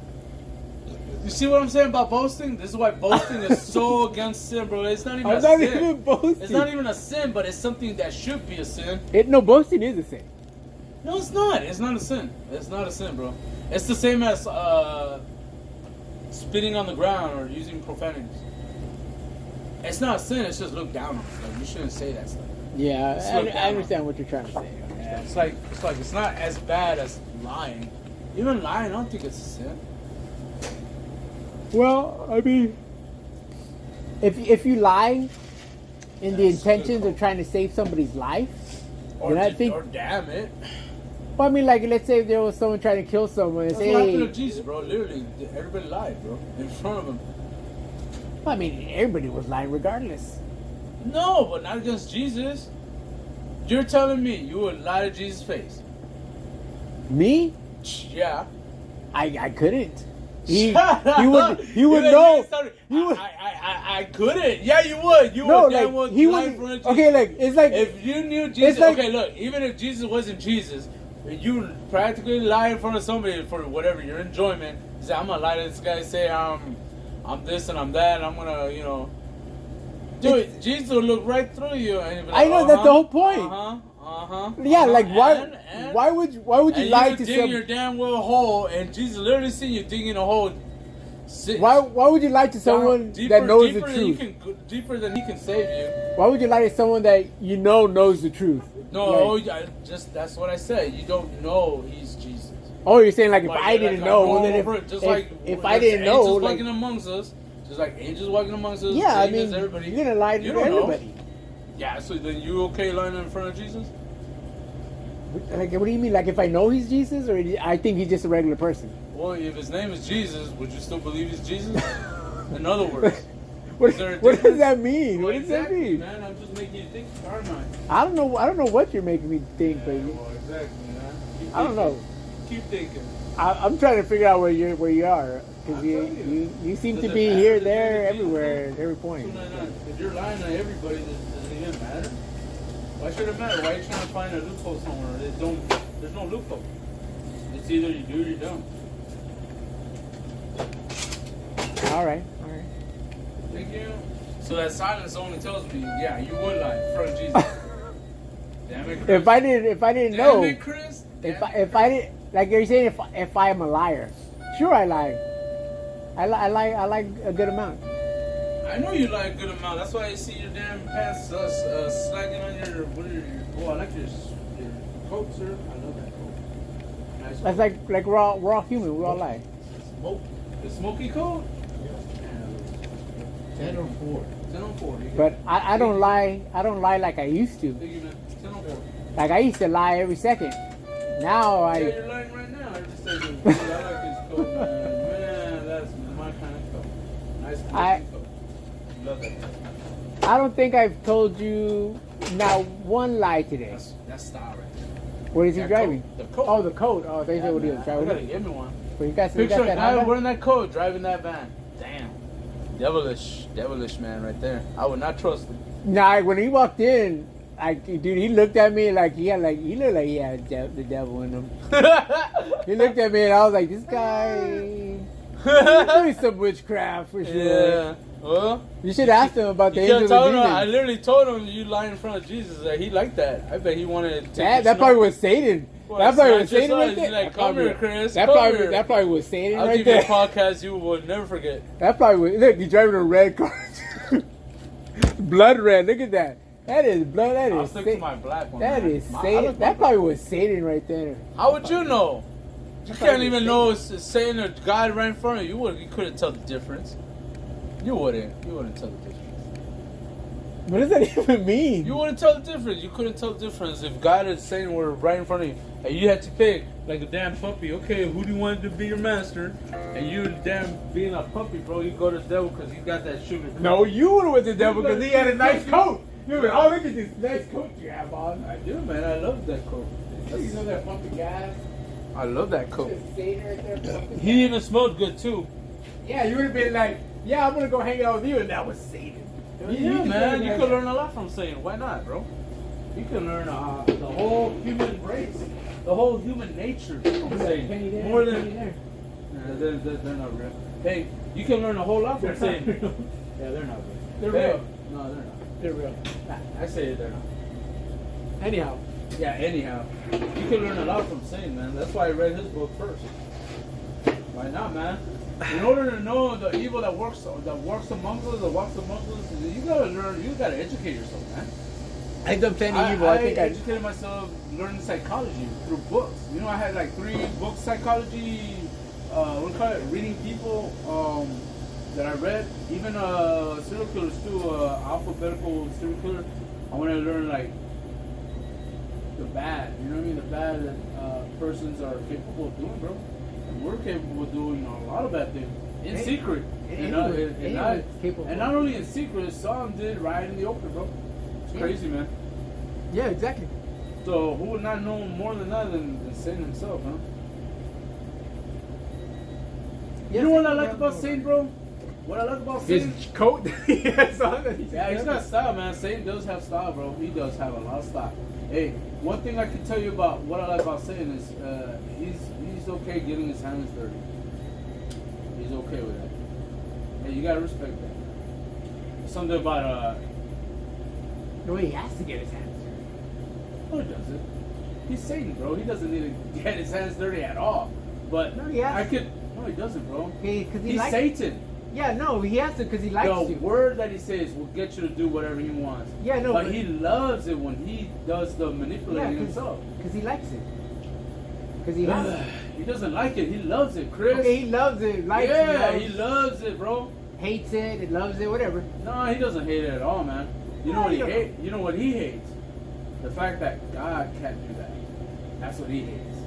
You see what I'm saying about boasting? This is why boasting is so against sin, bro. It's not even I'm a not sin. even boasting. It's not even a sin, but it's something that should be a sin. No, boasting is a sin. No, it's not. It's not a sin. It's not a sin, bro. It's the same as spitting on the ground or using profanities. It's not a sin. It's just looked down on. Like, you shouldn't say that stuff. Yeah, It's looked I down understand what you're trying to say. Yeah, it's like it's not as bad as lying. Even lying, I don't think it's a sin. Well, I mean, if you lie in the That's intentions good. of trying to save somebody's life, Or, then I think. or damn it. Well, I mean, like, let's say there was someone trying to kill someone and That's say, what happened hey, to Jesus, bro. Literally, everybody lied, bro, in front of him. I mean, everybody was lying regardless. No, but not against Jesus. You're telling me you would lie to Jesus' face? Me? Yeah. I couldn't. He Shut up. would You know. started- He would. I couldn't. Yeah, you would. You No, would. Damn like well he lie in would. front of Jesus. Okay, like it's like If you knew Jesus, like- okay, look, even if Jesus wasn't Jesus, you practically lie in front of somebody for whatever your enjoyment. You say, I'm gonna lie to this guy, say I'm this and I'm that, and I'm gonna, you know, dude. Jesus will look right through you, and he'll be like, I know, that's the whole point. Yeah, like why would you and lie you to dig some? your damn well hole, and Jesus literally see you digging a hole. Why would you lie to someone that knows the truth? Deeper than he can save you. Why would you lie to someone that you know knows the truth? No, Like, that's what I said. You don't know he's Jesus. oh, you're saying like if Like, I didn't know, well, then if I didn't know, angels like, walking amongst us, just like angels walking amongst us, yeah, I same as mean, everybody. you're gonna lie to You don't know. everybody. Yeah, so then you okay lying in front of Jesus? Like, what do you mean? Like, if I know he's Jesus, or I think he's just a regular person? Well, if his name is Jesus, would you still believe he's Jesus? In other words, What, Is there a what does difference? that mean? well, What does that exactly, mean? man. I'm just making you think, aren't I? I don't know what you're making me think, but Well, exactly, man. Keep I don't know. Keep thinking. I'm trying to figure out where you are, because I'll you, tell you. you seem Does to it be matter? here, Does it there, really everywhere, mean- at every point. If you're lying to everybody, does it even matter? Why should it matter? Why are you trying to find a loophole somewhere? There's no loophole. It's either you do or you don't. All right. Thank you. So that silence only tells me, yeah, you would lie in front of Jesus. Damn it, Chris. If I didn't Damn know, it, Chris. if I didn't, like you're saying, if I am a liar, sure I lie. I lie a good amount. I I know you lie a good amount. That's why I see your damn pants slacking on your. What are your? Oh, I like your coat, sir. I love that coat. Nice. That's like we're all human. We all lie. Smoke. The smoky coat. 10:04. 10:04. But I don't lie. I don't lie like I used to. Thank you, man. 10:04. Like I used to lie every second. Now Yeah, I. you're lying right now. I just said, dude, I like this coat, man. Man, that's my kind of coat. Nice coat. Love that coat. I don't think I've told you not one lie today. That's style right there. What is he That driving? coat. The coat. Oh, the coat. Oh, they Yeah, said what he man, was I driving. gotta give me one. But you got Picture a that guy Honda? wearing that coat, driving that van. Damn. Devilish man right there. I would not trust him. Nah, when he walked in, like, dude, he looked at me like he looked like he had the devil in him. He looked at me and I was like, this guy, he's doing some witchcraft for sure. Yeah. Well, You should ask him about the you angels told and him, I demons. literally told him you lie in front of Jesus. That he liked that. I bet he wanted to take That your probably snow. was Satan. Well, That probably was snatch Satan your right son. there. He's like, come here, Chris. That come probably, here. that probably was Satan I'll right give you a there. podcast you will never forget. That probably was. Look, he's driving a red car. Blood red. Look at that. That is blood. That I'll is stick to Satan. my black one. That man. is I Satan. like my That probably was Satan right there. How would you know? You probably can't was even know it's Satan or God right in front of you. You couldn't tell the difference. You wouldn't tell the difference. What does that even mean? You wouldn't tell the difference. You couldn't tell the difference if God and Satan were right in front of you. And you had to pick, like a damn puppy. Okay, who do you want to be your master? And you damn being a puppy, bro, you go to the devil because he got that sugar. No, you would have went to the devil because he had a nice coat. You were, oh, look at this nice coat you have on. I do, man. I love that coat. You know that pumping gas? I love that coat. Just Satan right there, pumping He gas. even smelled good, too. Yeah, you would have been like, yeah, I'm going to go hang out with you, and that was Satan. Yeah, man. You could learn a lot from Satan. Why not, bro? You can learn the whole human race, the whole human nature from Satan. More than... Nah, they're not real. Hey, you can learn a whole lot from Satan. Yeah, they're not real. They're Hey, real. No, they're not. They're real. I say they're not. Anyhow. Yeah, anyhow. You can learn a lot from Satan, man. That's why I read his book first. Why not, man? In order to know the evil that works among us, you gotta learn, you gotta educate yourself, man. I've done plenty evil. I think I educated myself learning psychology through books. You know, I had like 3 books, psychology, what do you call it, reading people, that I read. Even serial killers too, alphabetical serial killer. I want to learn like the bad, you know what I mean? The bad that persons are capable of doing, bro. And we're capable of doing a lot of bad things in secret. And not only in secret, some did right in the open, bro. It's crazy, man. Yeah, exactly. So who would not know more than that than Satan himself, huh? You know what I like about Satan, bro? What I like about Satan? His coat that he has on. Yeah, he's got style, man. Satan does have style, bro. He does have a lot of style. Hey, one thing I can tell you about what I like about Satan is he's okay getting his hands dirty. He's okay with that. Hey, you gotta respect that. Something about No, he has to get his hands dirty. no, he doesn't. He's Satan, bro. He doesn't need to get his hands dirty at all. But No, he has to. No, he doesn't, bro. Because he He's likes Satan. Yeah, no, he has to because he likes The to. word that he says will get you to do whatever he wants. Yeah, no, but he loves it when he does the manipulating himself. Because he likes it. Because he has it. He doesn't like it. He loves it, Chris. Okay, he loves it. Likes yeah, it. he loves it, bro. Hates it. It loves it. Whatever. No, he doesn't hate it at all, man. You know what he hates? You know what he hates? The fact that God can't do that. That's what he hates.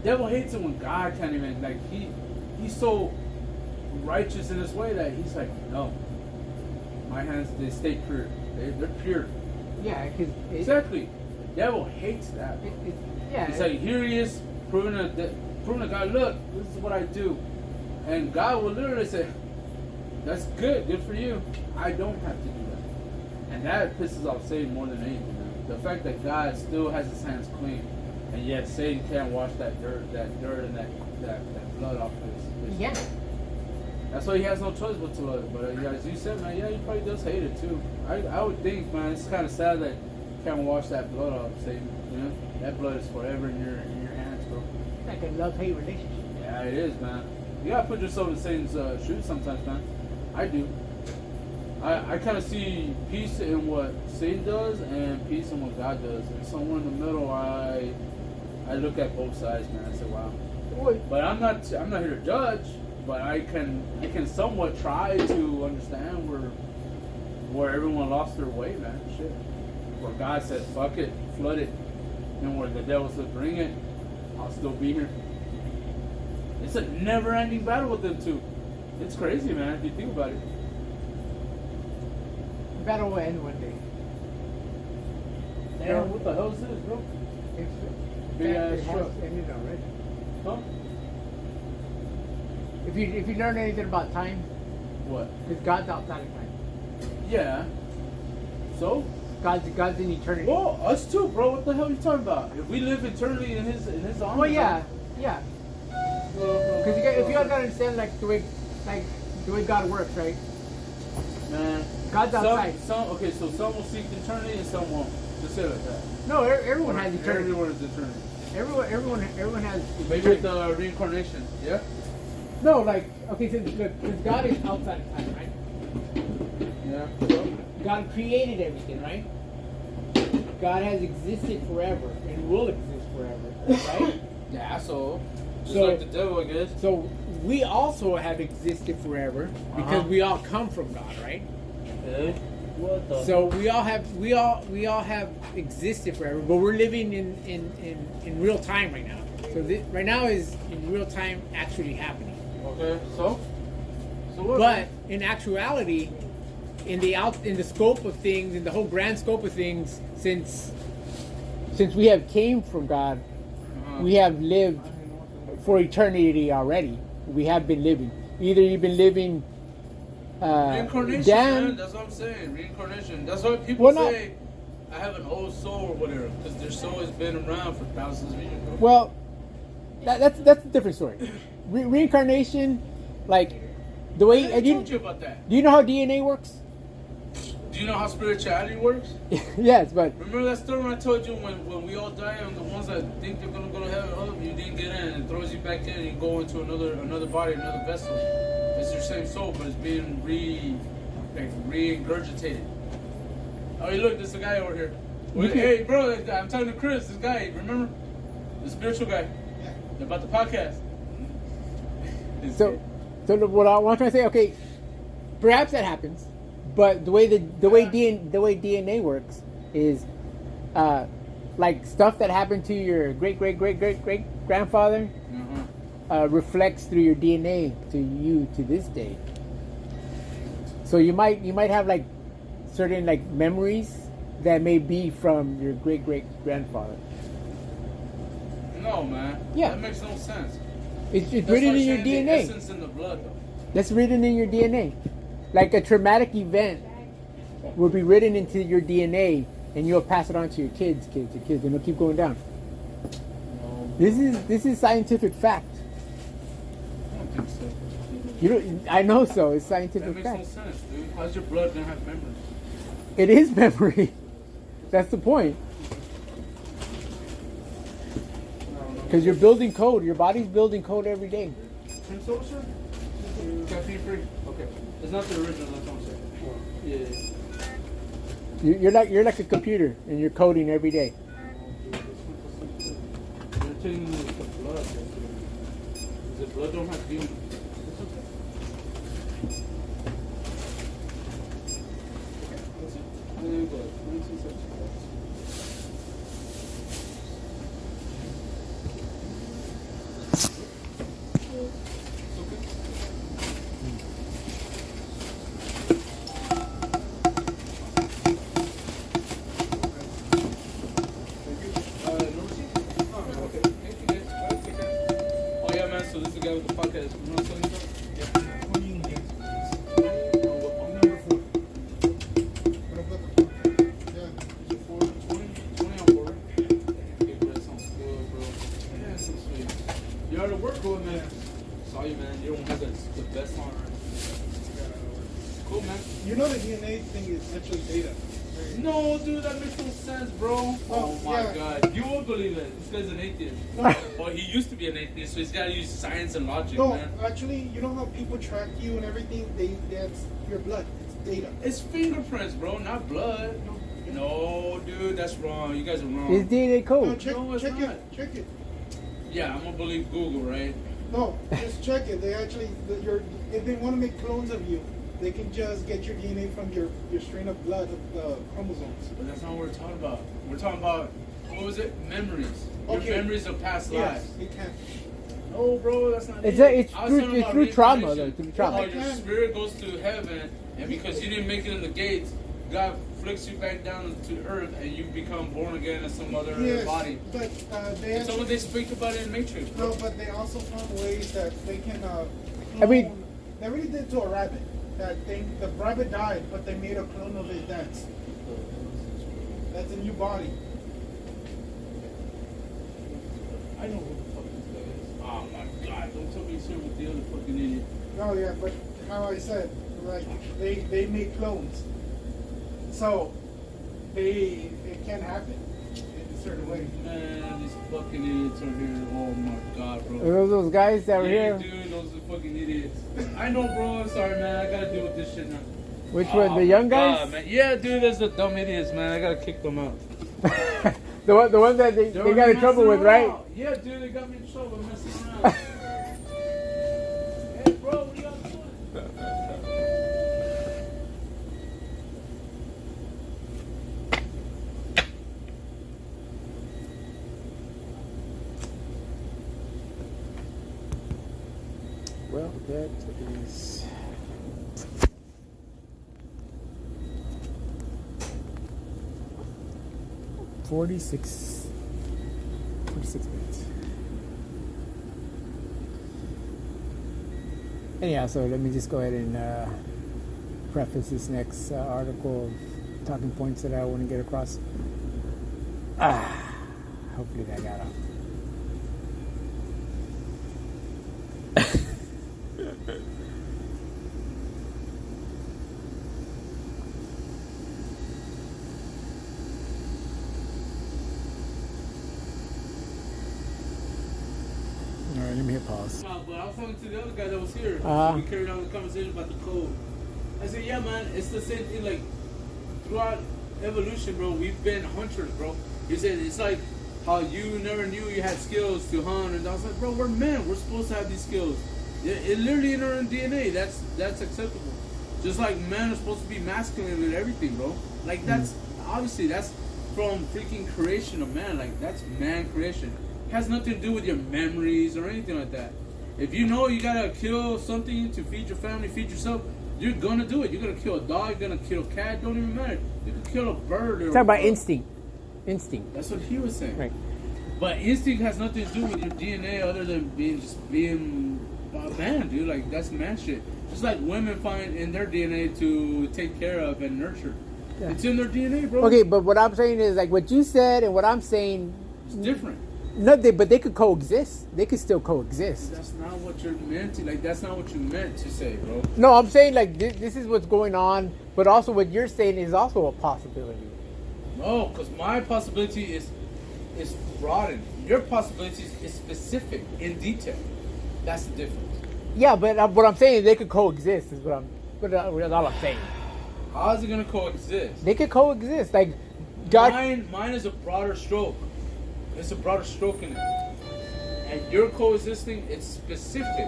Devil hates it when God can't even, like, he's so righteous in his way that he's like, no, my hands, they stay pure. They're pure. Yeah, because Exactly. The devil hates that. yeah. It's like, here he is proving to God, look, this is what I do. And God will literally say, that's good for you. I don't have to do that. And that pisses off Satan more than anything, man. The fact that God still has his hands clean, and yet Satan can't wash that dirt and that blood off his Yeah. That's why he has no choice but to love it. But as you said, man, yeah, he probably does hate it too. I would think, man, it's kind of sad that you can't wash that blood off, Satan. You know, that blood is forever in your hands, bro. It's like a love-hate relationship. Yeah, it is, man. You gotta put yourself in Satan's shoes sometimes, man. I do. I kind of see peace in what Satan does and peace in what God does. And somewhere in the middle, I look at both sides, man. I say, wow. But I'm not here to judge. But I can somewhat try to understand where everyone lost their way, man. Shit. Where God said, fuck it, flood it. And where the devil said, bring it, I'll still be here. It's a never-ending battle with them two. It's crazy, man, if you think about it. The battle will end one day. Damn, what the hell is this, bro? Big ass it truck. has ended already. Huh? If you learn anything about time, What? because God's outside of time. Yeah. So? God's in eternity. Well, us too, bro. What the hell are you talking about? If we live eternally in His arms. Well, yeah. Because if you gotta understand the way God works, right? Man. God's outside. Okay, so some will seek eternity and some won't. Just say it like that. No, everyone has eternity. Everyone is eternity. Everyone has. Maybe with the reincarnation. Yeah. No, okay, since God is outside of time, right? Yeah. God created everything, right? God has existed forever and will exist forever, right? Yeah. So. Just So- like the devil, I guess. So we also have existed forever because we all come from God, right? What the? So we all have existed forever, but we're living in real time right now. So right now is in real time actually happening. Okay. So what? But in actuality, in the scope of things, in the whole grand scope of things, since we have came from God, we have lived for eternity already. We have been living. Either you've been living Reincarnation, man. That's what I'm saying. Reincarnation. That's why people say I have an old soul or whatever, because their soul has been around for thousands of years. Bro. Well, that's a different story. Reincarnation, like the way I told you about that. Do you know how DNA works? Do you know how spirituality works? Yes, but Remember that story when I told you when we all die and the ones that think they're gonna go to heaven, oh, you didn't get in, and it throws you back in, and you go into another body, another vessel. It's your same soul, but it's being re-ingurgitated. Oh, hey, look, there's a guy over here. Hey, bro, I'm talking to Chris. This guy, remember, the spiritual guy, about the podcast. so what I want to say, okay, perhaps that happens. But the way DNA works is, like stuff that happened to your great grandfather reflects through your DNA to you to this day. So you might have like certain like memories that may be from your great grandfather. No, man. Yeah. That makes no sense. It's That's written like in your saying the DNA. essence in the blood, though. That's written in your DNA. Like a traumatic event will be written into your DNA, and you'll pass it on to your kids, and it'll keep going down. No, This is scientific fact. I don't think so. I know so. It's That scientific makes no fact. sense, dude. How's your blood gonna have memories? It is memory. That's the point. Because you're building code. Your body's building code every day. Prince Ocean? Caffeine free? Okay. It's not the original, that's what I'm saying. Yeah. You're like a computer, and you're coding every day. You're taking the blood. Because the blood don't have demons. It's okay. That's it. And then go. 19 seconds. It's okay. No receipt? Oh, okay. Thank you, guys. All right, take care. Oh, yeah, man. So this is the guy with the podcast. You want to sell him stuff? You already work with man. Saw you, man. You don't have the best on. Cool, man. You know the DNA thing is essentially data. married. No, dude, that makes no sense, bro. Oh my God, you won't believe it. This guy's an atheist. No. Well, he used to be an atheist, so he's got to use science and logic, No, man. actually, you know how people track you and everything? That's your blood. It's data. It's fingerprints, bro, not blood. No, dude, that's wrong. You guys are wrong. It's DNA No, code. check, No, it's check not. it. Check it. Yeah, I'm gonna believe Google, right? No, just check it. They actually, if they want to make clones of you, they can just get your DNA from your strain of blood, of the chromosomes. But that's not what we're talking about. We're talking about, what was it? Memories. Okay. Your memories of past lives. Yes, it can. No, bro, that's not It's it. it's I was through talking it's about through trauma though. reincarnation. Through trauma. Oh, your spirit goes to heaven, and because you didn't make it in the gates, God flicks you back down to earth, and you become born again in some other Yes, body. but they It's what they speak about it in Matrix, bro. no, but they also found ways that they can. I mean- clone- they really did to a rabbit. The rabbit died, but they made a clone of it. That's a new body. I know who the fuck this guy is. Oh my God! Don't tell me he's here with the other fucking idiot. No, yeah, but how I said, like they make clones, so it can happen in a certain way. Man, these fucking idiots are here. Oh my God, bro. Are those guys that were Yeah, here? dude, those are fucking idiots. I know, bro. I'm sorry, man. I gotta deal with this shit now. Which Oh one? The young my guys? God, man. Yeah, dude, there's the dumb idiots, man. I gotta kick them out. the one that they were got in trouble messing with, right? around. Yeah, dude, they got me in trouble messing around. Hey, bro, what are y'all doing? Well, that is. Forty-six minutes. Anyhow, so let me just go ahead and preface this next article of talking points that I want to get across. Hopefully that got off. All right, let me hit pause. No, but I was talking to the other guy that was here. Uh-huh. We carried on the conversation about the code. I said, yeah, man, it's the same thing. Like, throughout evolution, bro, we've been hunters, bro. He said, it's like how you never knew you had skills to hunt. And I was like, bro, we're men. We're supposed to have these skills. It literally in our DNA. That's acceptable. Just like men are supposed to be masculine with everything, bro. Like, that's, obviously, that's from freaking creation of man. Like, that's man creation. It has nothing to do with your memories or anything like that. If you know you gotta kill something to feed your family, feed yourself, you're gonna do it. You're gonna kill a dog, you're gonna kill a cat, don't even matter. You can kill a bird or Talk about instinct. Instinct. That's what he was saying. Right. But instinct has nothing to do with your DNA other than being a man, dude. Like, that's man shit. Just like women find in their DNA to take care of and nurture. Yeah. It's in their DNA, bro. Okay, but what I'm saying is like what you said and what I'm saying. It's different. No, but they could coexist. They could still coexist. That's not what you're meant to. Like, that's not what you meant to say, bro. No, I'm saying like this is what's going on, but also what you're saying is also a possibility. No, because my possibility is broadened. Your possibility is specific in detail. That's the difference. Yeah, but what I'm saying is they could coexist. Is that's all I'm saying. How is it gonna coexist? They could coexist. Like God. Mine is a broader stroke. It's a broader stroke in it. And you're coexisting. It's specific.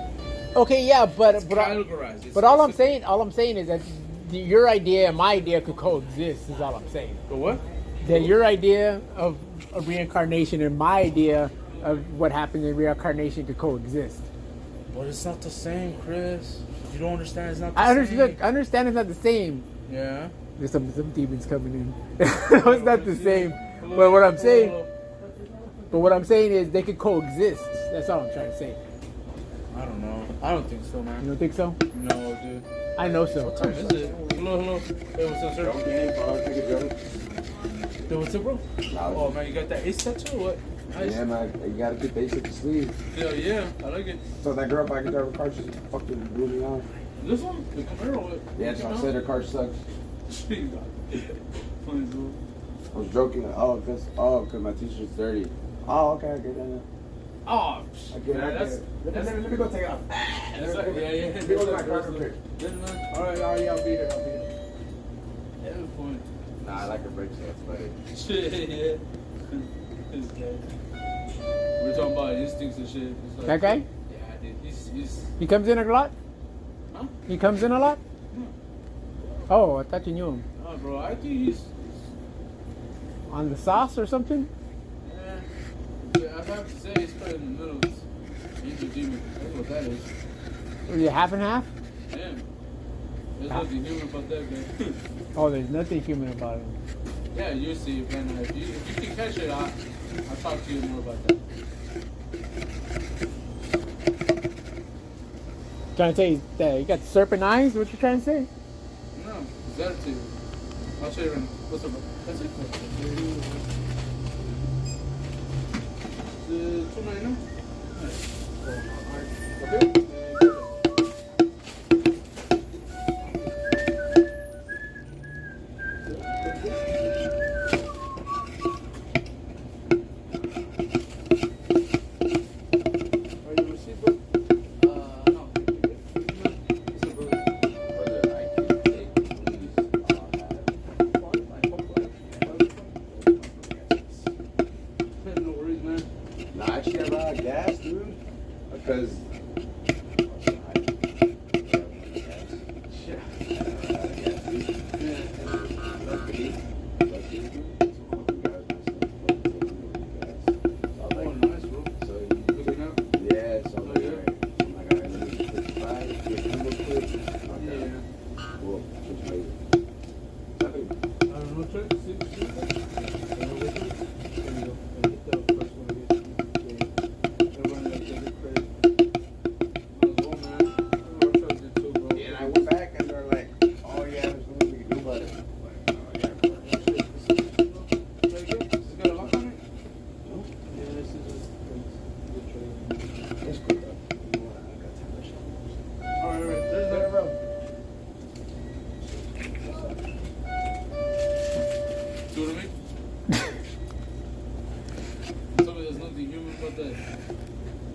Okay, yeah, but It's categorized. It's but all I'm specific. saying is that your idea and my idea could coexist. Is all I'm saying. But what? That your idea of reincarnation and my idea of what happens in reincarnation could coexist. But it's not the same, Chris. You don't understand. It's not the I same. understand it's not the same. Yeah. There's some demons coming in. It's not the same. But what I'm saying is they could coexist. That's all I'm trying to say. I don't know. I don't think so, You man. don't think so? No, dude. I know so. What time is it? Hello. Hey, what's up, sir? Hey, what's up, bro? Oh, man, you got that ace tattoo or what? Nice. Yeah, man, you gotta get the ace up the sleeve. Yeah, I like it. So that girl back in drive a car, she fucking blew me off. This one? The Camaro or what? Yeah, so I said her car sucks. funny, bro. I was joking. Cause my t-shirt's dirty. Oh, okay, then. Oh, I get it. Let me go take it off. yeah. Let me go to my car real quick. All right, I'll be there. Yeah, funny. Nah, I like a break so it's funny. Shit, yeah. This guy. We're talking about instincts and shit. It's like, That guy? Yeah, dude. He's He comes in a lot? Huh? He comes in a lot? Oh, I thought you knew him. Nah, bro. I think he's. On the sauce or something? Yeah, I have to say he's probably in the middle. Angel demon. That's what that is. Is it half and half? Damn. There's nothing human about that guy. Oh, there's nothing human about him. Yeah, you see, man. If you can catch it, I'll talk to you more about that. Trying to say that you got serpent eyes? What you trying to say? No, it's attitude. I'll show you right now. What's up, bro? That's it. The $2.99? Okay.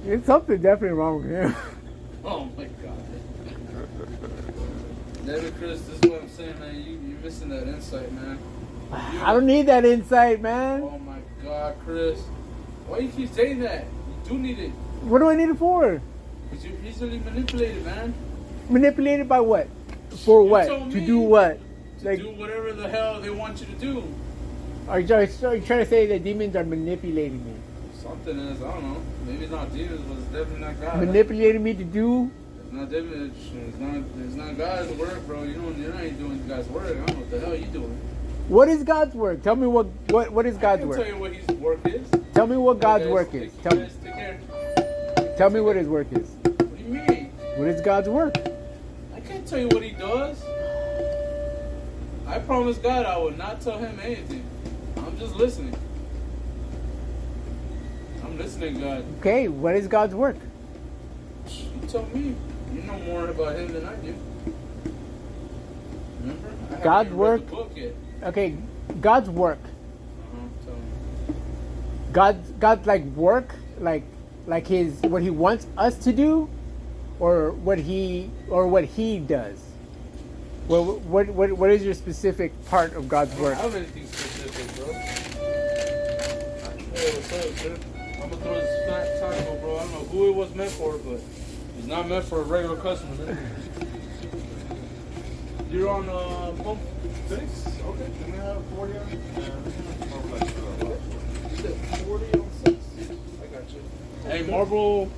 There's something definitely wrong with him. Oh my god. David Chris, this is what I'm saying, man. You're missing that insight, man. I don't need that insight, man. Oh my god, Chris. Why you keep saying that? You do need it. What do I need it for? Because you're easily manipulated, man. Manipulated by what? For You what? told To me do what? To do whatever the hell they want you to do. Are you trying to say that demons are manipulating me? Something is, I don't know. Maybe it's not demons, but it's definitely not God. Manipulating me to do? It's not demons. It's not God's work, bro. You're not doing God's work. I don't know what the hell you doing. What is God's work? Tell me what is God's I can work? tell you what His work is. Tell me what God's Guys, work is. take care. Tell me what His work is. What do you mean? What is God's work? I can't tell you what He does. I promise God I will not tell Him anything. I'm just listening. I'm listening, God. Okay, what is God's work? You tell me. You know more about Him than I do. Remember? I haven't God's even work. read the book yet. Okay, God's work. Tell me. God's like work, like His what He wants us to do, or what He does. Well, what is your specific part of God's I don't work? have anything specific, bro. Hey, what's up, sir? I'm gonna throw this flat taco, bro. I don't know who it was meant for, but it's not meant for a regular customer. Man. You're on pump 6? Okay. Can we have 40 on it? You said 40 on 6? I got you. Hey, Marlboro.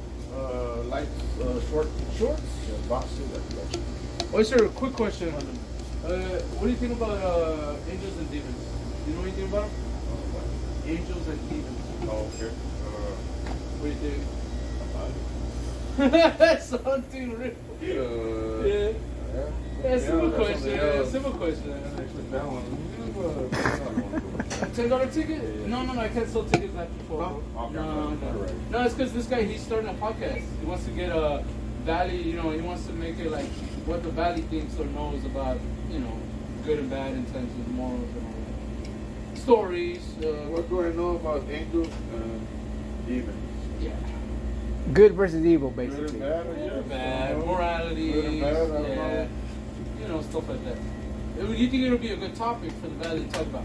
Light, shorts? Yeah, boxes, I got you. Oh, sir, quick question. What do you think about angels and demons? You know anything about them? Angels and demons. Oh, okay. What do you think? That's something real. Yeah. Yeah, simple question. Simple question. $10 ticket? No, I can't sell tickets like before. No, it's because this guy, he's starting a podcast. He wants to get a Valley, he wants to make it like what the Valley thinks or knows about, good and bad intentions, morals, and all that. Stories. What do I know about angels and demons? Yeah. Good versus evil, Good and basically. bad, I Good guess. and bad, morality, Good and bad, I don't yeah, know. you know, stuff like that. You think it'll be a good topic for the Valley to talk about?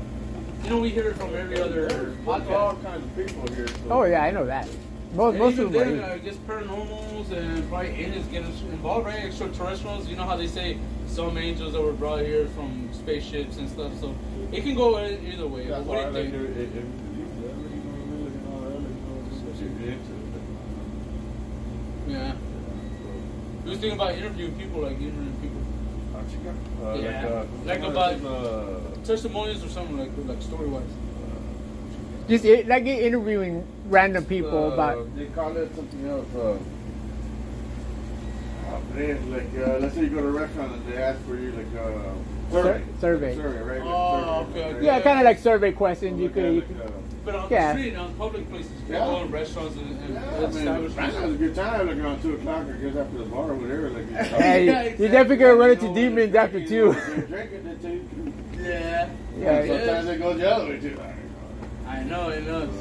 You know, we hear it from every other There's all podcast. kinds of people here. So. Oh yeah, I know that. Most And of even them are then, evil. I guess paranormals and probably aliens get involved, right? Extraterrestrials. You know how they say some angels that were brought here from spaceships and stuff. So it can go either way. That's But why I what do you like think? Yeah. You was thinking about interviewing people, like interviewing people, Yeah. Like about- testimonies or something like story wise. Just like interviewing random people about. They call it something else. Like let's say you go to a restaurant and they ask for you like Survey. Survey, right? Oh, Survey, okay. right? Yeah, kind of like survey questions. You Like could. But on Yeah. the street, on public places, you Yeah. can go in restaurants and Yeah, I mean, establishments. that was a good time. Like around 2 o'clock, I guess after the bar or whatever. Like, Hey, Yeah, you're exactly. definitely gonna run you into know, demons when after you're two. drinking, they take. Yeah. Yeah, And sometimes it goes the other way too. I know.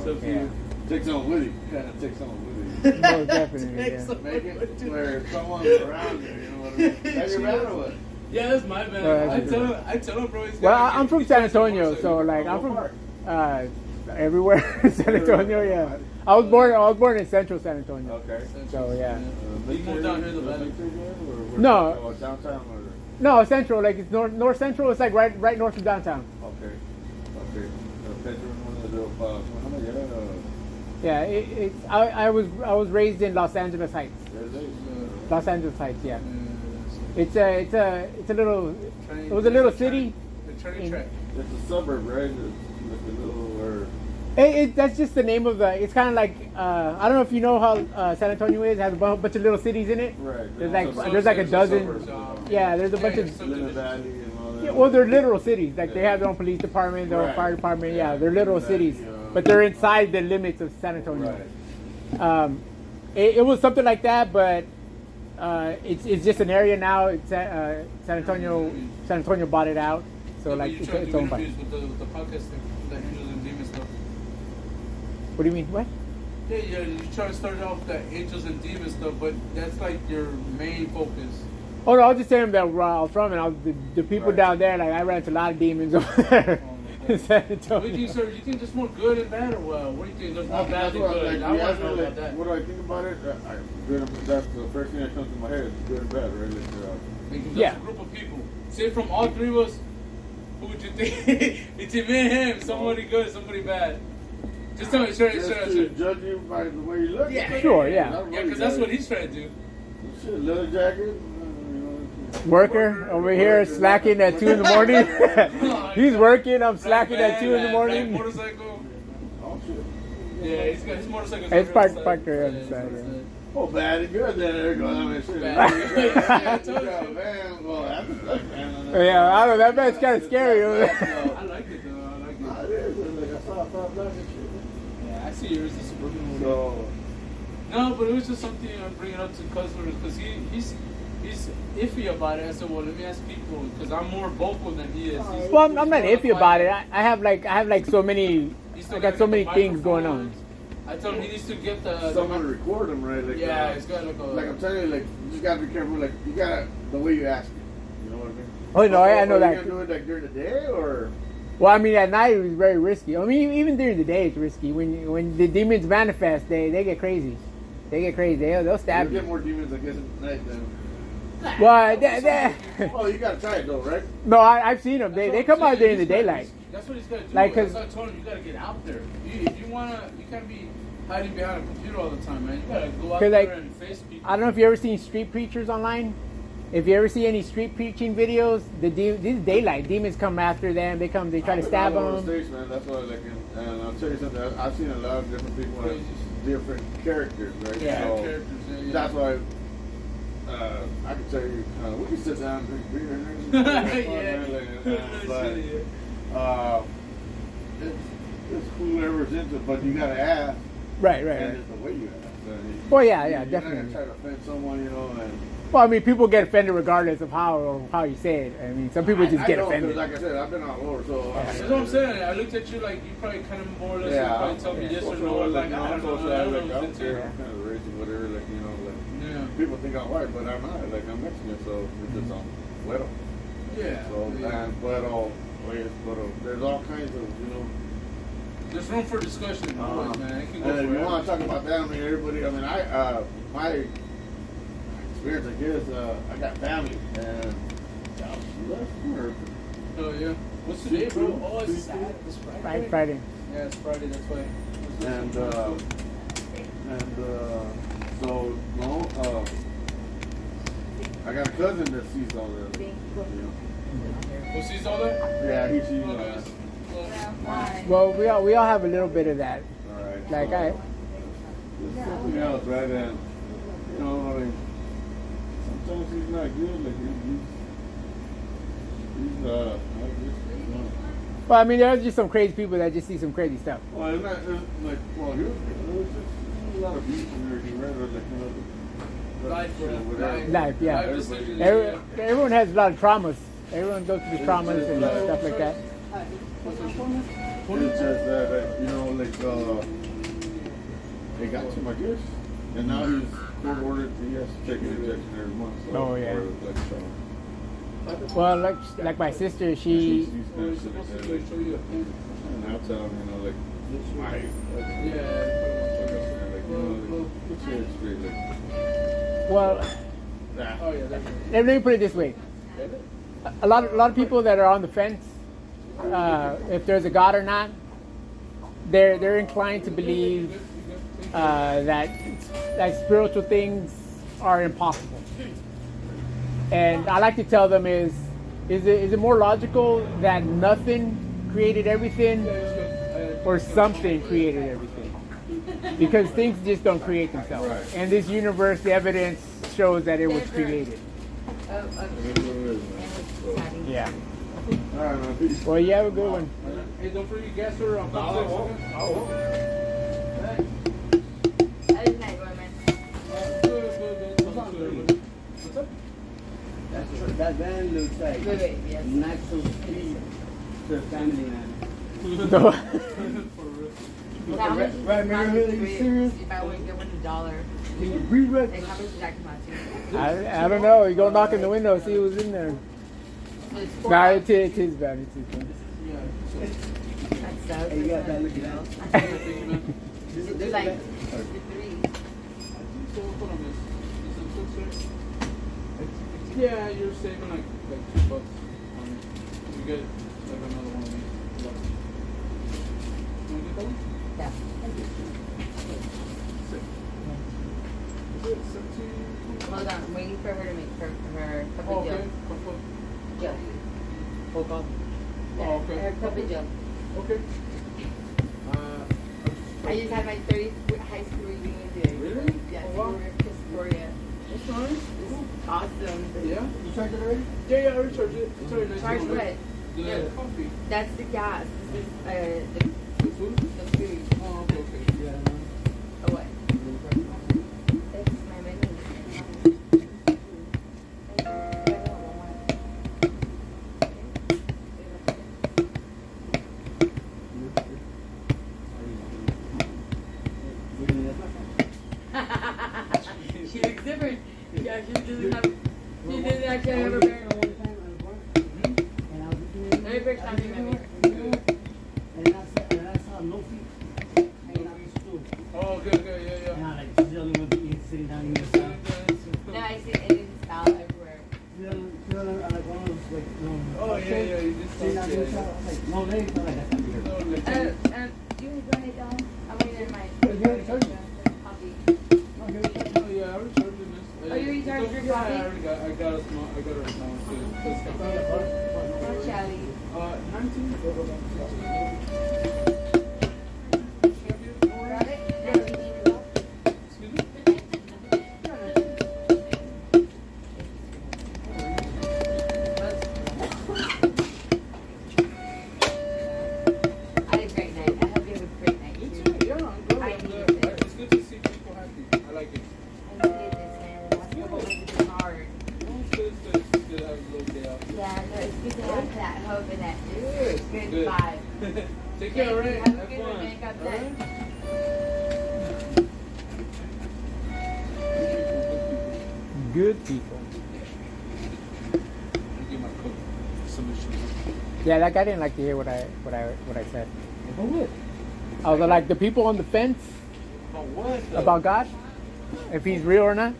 So if Yeah. you Take someone with you. You gotta take someone with you. Most definitely. Take Yeah. some- Make it where someone's around you. You know what I mean? That's your bad or what? Yeah, that's my bad. Well, I that's tell him, bro. He's Well, gotta I'm get- from he's San gotta get Antonio, motorcycle. so like I'm What from part? everywhere in San Antonio. Yeah, I was born in Central San Antonio. Okay. So yeah. You moved down here to the valley. No. Or downtown or? No, Central, like it's north Central. It's like right north of downtown. Okay. Okay. Pedro, one of the, Yeah, I was raised in Los Angeles Heights. Los Angeles Heights, yeah. It's a little. It was a little city. The train in- track. It's a suburb, right? It's like a little, or That's just the name of the. It's kind of like I don't know if you know how San Antonio is. It has a bunch of little cities in it. right. There's like So there's like a suburbs, dozen. Yeah, there's a bunch of. Little Valley and all that. Yeah, well, they're literal cities. Like they have their own police department, their own Right. fire department. Yeah, they're literal Right. cities, Yeah. but they're inside the limits of San Antonio. Right. It was something like that, but it's just an area now. It's San Antonio bought it out, so Yeah, but like you it's try to its do own thing. interviews with the podcast thing, the angels and demons stuff. What do you mean? What? Yeah, you try to start off the angels and demons stuff, but that's like your main focus. Oh no, I was just saying that where I was from, and the people Right. down there. Like I ran into a lot of demons over there Oh, in San What do you Antonio. think, sir? You think there's more good and bad, or what do you think? There's more bad That's than what, good. like, I you want ask to know me, about that. What do I think about it? Good and, that's the first thing that comes to my head. Good and bad, right? Because Yeah. there's a group of people. Say from all three of us, who would you think? Between me and him, somebody good, somebody bad. Just tell me straight, Just straight, to straight. judge you by the way you look. Yeah. Sure, yeah. Not Yeah, really because that's bad. what he's trying to do. Shit, leather jacket. Worker over here slacking at 2 in the morning. He's working. I'm slacking at 2 in the morning. Black motorcycle. Oh shit. Yeah, he's got his motorcycle. It's parked there on the side, yeah. Oh, bad and good. Then there goes. I mean, shit. Bad. Yeah, I told you, man. Well, that's man. Yeah, I don't know. That man's kind of scary over there. I like it though. I like Nah, it. it is. Like I saw five black and shit. Yeah, I see yours as a suburban one. So, No, but it was just something I'm bringing up to customers because he's iffy about it. I said, well, let me ask people because I'm more vocal than he is. He's- Well, I'm he's not more iffy quiet. about it. I have like so many. He's I still got gotta so get many the things going on. microphones. I told him he needs to get the someone to record them, right? Like, yeah, it's got like a like I'm telling you, like you just gotta be careful. Like you gotta the way you ask it. You know what I mean? Oh no, I know Are that. you gonna do it like during the day or? Well, I mean, at night it was very risky. I mean, even during the day it's risky. When the demons manifest, they get crazy. They get crazy. They'll stab You get you. more demons, I guess, at night than. Well, Well, you gotta try it though, right? no, I've seen them. That's They what come I'm out saying. during the He's gotta- daylight. That's what he's got to do. Like, That's 'cause- what I told him. You got to get out there. If you wanna, you can't be hiding behind a computer all the time, man. You got to go out 'Cause, there like, and face people. I don't know if you ever seen street preachers online. If you ever see any street preaching videos, this is daylight. Demons come after them. They try to stab all over them. the States, man. That's why, like, and I'll tell you something. I've seen a lot of different people have different characters, right? Yeah, So characters. Yeah. that's why. I can tell you, we can sit down and drink beer and it's whoever's into it, but you gotta ask, Right. and it's the way you ask. Well, yeah, You're not definitely. gonna try to offend someone, you know, and Well, I mean, people get offended regardless of how you say it. I mean, some people just get I know, 'cause offended. like I said, I've been all over, so. That's what I'm saying. I looked at you like you probably kind of more or less Yeah, probably tell me yes or no. Like, I don't know. I don't know. I'm It's kind into- of racist, whatever, like, you know, like, Yeah. people think I'm white, but I'm not, like, I'm Mexican, so it's just, güero. Yeah. So, and, güero, pues, pero, there's all kinds of, you know. There's room for discussion, always, man. It can go And if you forever. want to talk about that, I mean, everybody, I mean, my experience, I guess, I got family, and left America. Oh yeah. What's today, bro? Oh, it's Saturday. It's Friday. Friday. Yeah, it's Friday. That's why. And so, no, I got a cousin that sees all that. You know. Who sees all that? Yeah, he sees Oh, all nice. that. Well, we all have a little bit of that. All right. Like so, I, there's something else, right? And, you know, I mean, sometimes he's not good. Like, he's I just, you know. well, I mean, there's just some crazy people that just see some crazy stuff. Well, it's not, it's like, well, there was just a lot of abuse and everything, right? Or like, you know, Life, bro. whatever. Life, yeah. Life decisions, Everyone has a lot of traumas. Everyone goes through traumas and stuff like that. It's just that, you know, like, they got him, I guess. And now he's court ordered, he has to take an injection every month. So, Oh, yeah. or, like, so. Well, like my sister, she He's kind of sitting there, like, and I'll tell him, you know, like, my, like, you know, like, put your head straight, like, well, that. Oh yeah, that's let me put it this way. A lot of people that are on the fence, if there's a God or not, they're inclined to believe that spiritual things are impossible. And I like to tell them is it more logical that nothing created everything or something created everything? Because things just don't create themselves. Right. And this universe, the evidence shows that it was created. That's what it is, man. So, Yeah. all right, man, peace. Well, you have a good one. Hey, don't forget gas order on Other night, man. What's up? That van looks like Wait, wait, yes. not so sweet to family man. So, How much is Right, Mary, my really, you ribs serious? If I would get $1, Can you re-rip? like how much does that come out to? I don't know. You go knock in the window, see who's in there. So it's Nah, $4. it is bad. It is bad. That sucks. Hey, you got that looking out. There's like 53. Yeah, you're saving like $2 on it. You get like another one of these. You want to get that one? Yeah. Is it 17? Hold on, I'm waiting for her to make her cup Oh, of okay. joe. Joe. Hold on. Oh, okay. Her cup of joe. Okay. I just had my 30th high school reunion today. Really? Yeah, Oh, wow. we were in Pistoria. That's nice. Awesome. Yeah? You checked it already? Yeah, I already charged it. It's already nice. Charge and warm. what? The Yeah. coffee. That's the gas. This is The food? the food. Oh, okay, okay. Yeah. Oh, what? That's my menu. She looks different. Yeah, she doesn't have. She doesn't actually have her hair. Very big time you met me. And I saw no feet hanging out the stool. Oh, okay, okay, yeah, And yeah. I like, she's the only one sitting down in the side. No, I see Indian style everywhere. She's like one of those, like, Oh, yeah, yeah, you did sitting down in the yeah. side. I was like, no legs. I'm like, that's not good. No, like, You want it down? I'm waiting in my coffee. oh, yeah, I already charged it. Oh, you already charged your Yeah, coffee? I got a small, I got her a small one too. Not Charlie. 19? Got it? Yeah, we need to go. Excuse me? I had a great night. I hope you have a great night. Me too. too, yeah, I'm good. I I'm needed good. this. It's good to see people happy. I like it. I needed this, man. The last couple weeks have been hard. Yeah. Good Good. vibe. Take care, right? Have a Have good one, man. fun. God bless. Alright? Good people. I'll give my cook some issues. Yeah, that guy didn't like to hear what I said. About what? I was like, the people on the fence About what? about God, if he's real or not.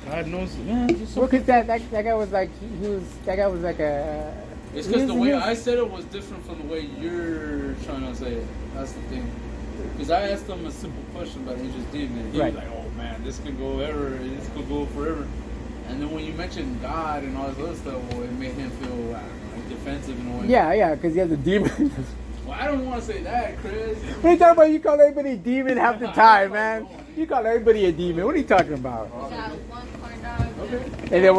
God knows. Man, just Well, cause that guy was like that guy was like a. it's because the way he was- I said it was different from the way you're trying to say it. That's the thing. Because I asked him a simple question about Angels Demon, and he Right. was like, "Oh man, this could go ever. This could go forever." And then when you mentioned God and all this other stuff, well, it made him feel like defensive in a way. Yeah, because he has a demon. Well, I don't want to say that, Chris. What are you talking about? You call everybody a demon half the time, man. You call everybody a demon. What are you talking about? We got one corn dog. Okay. And then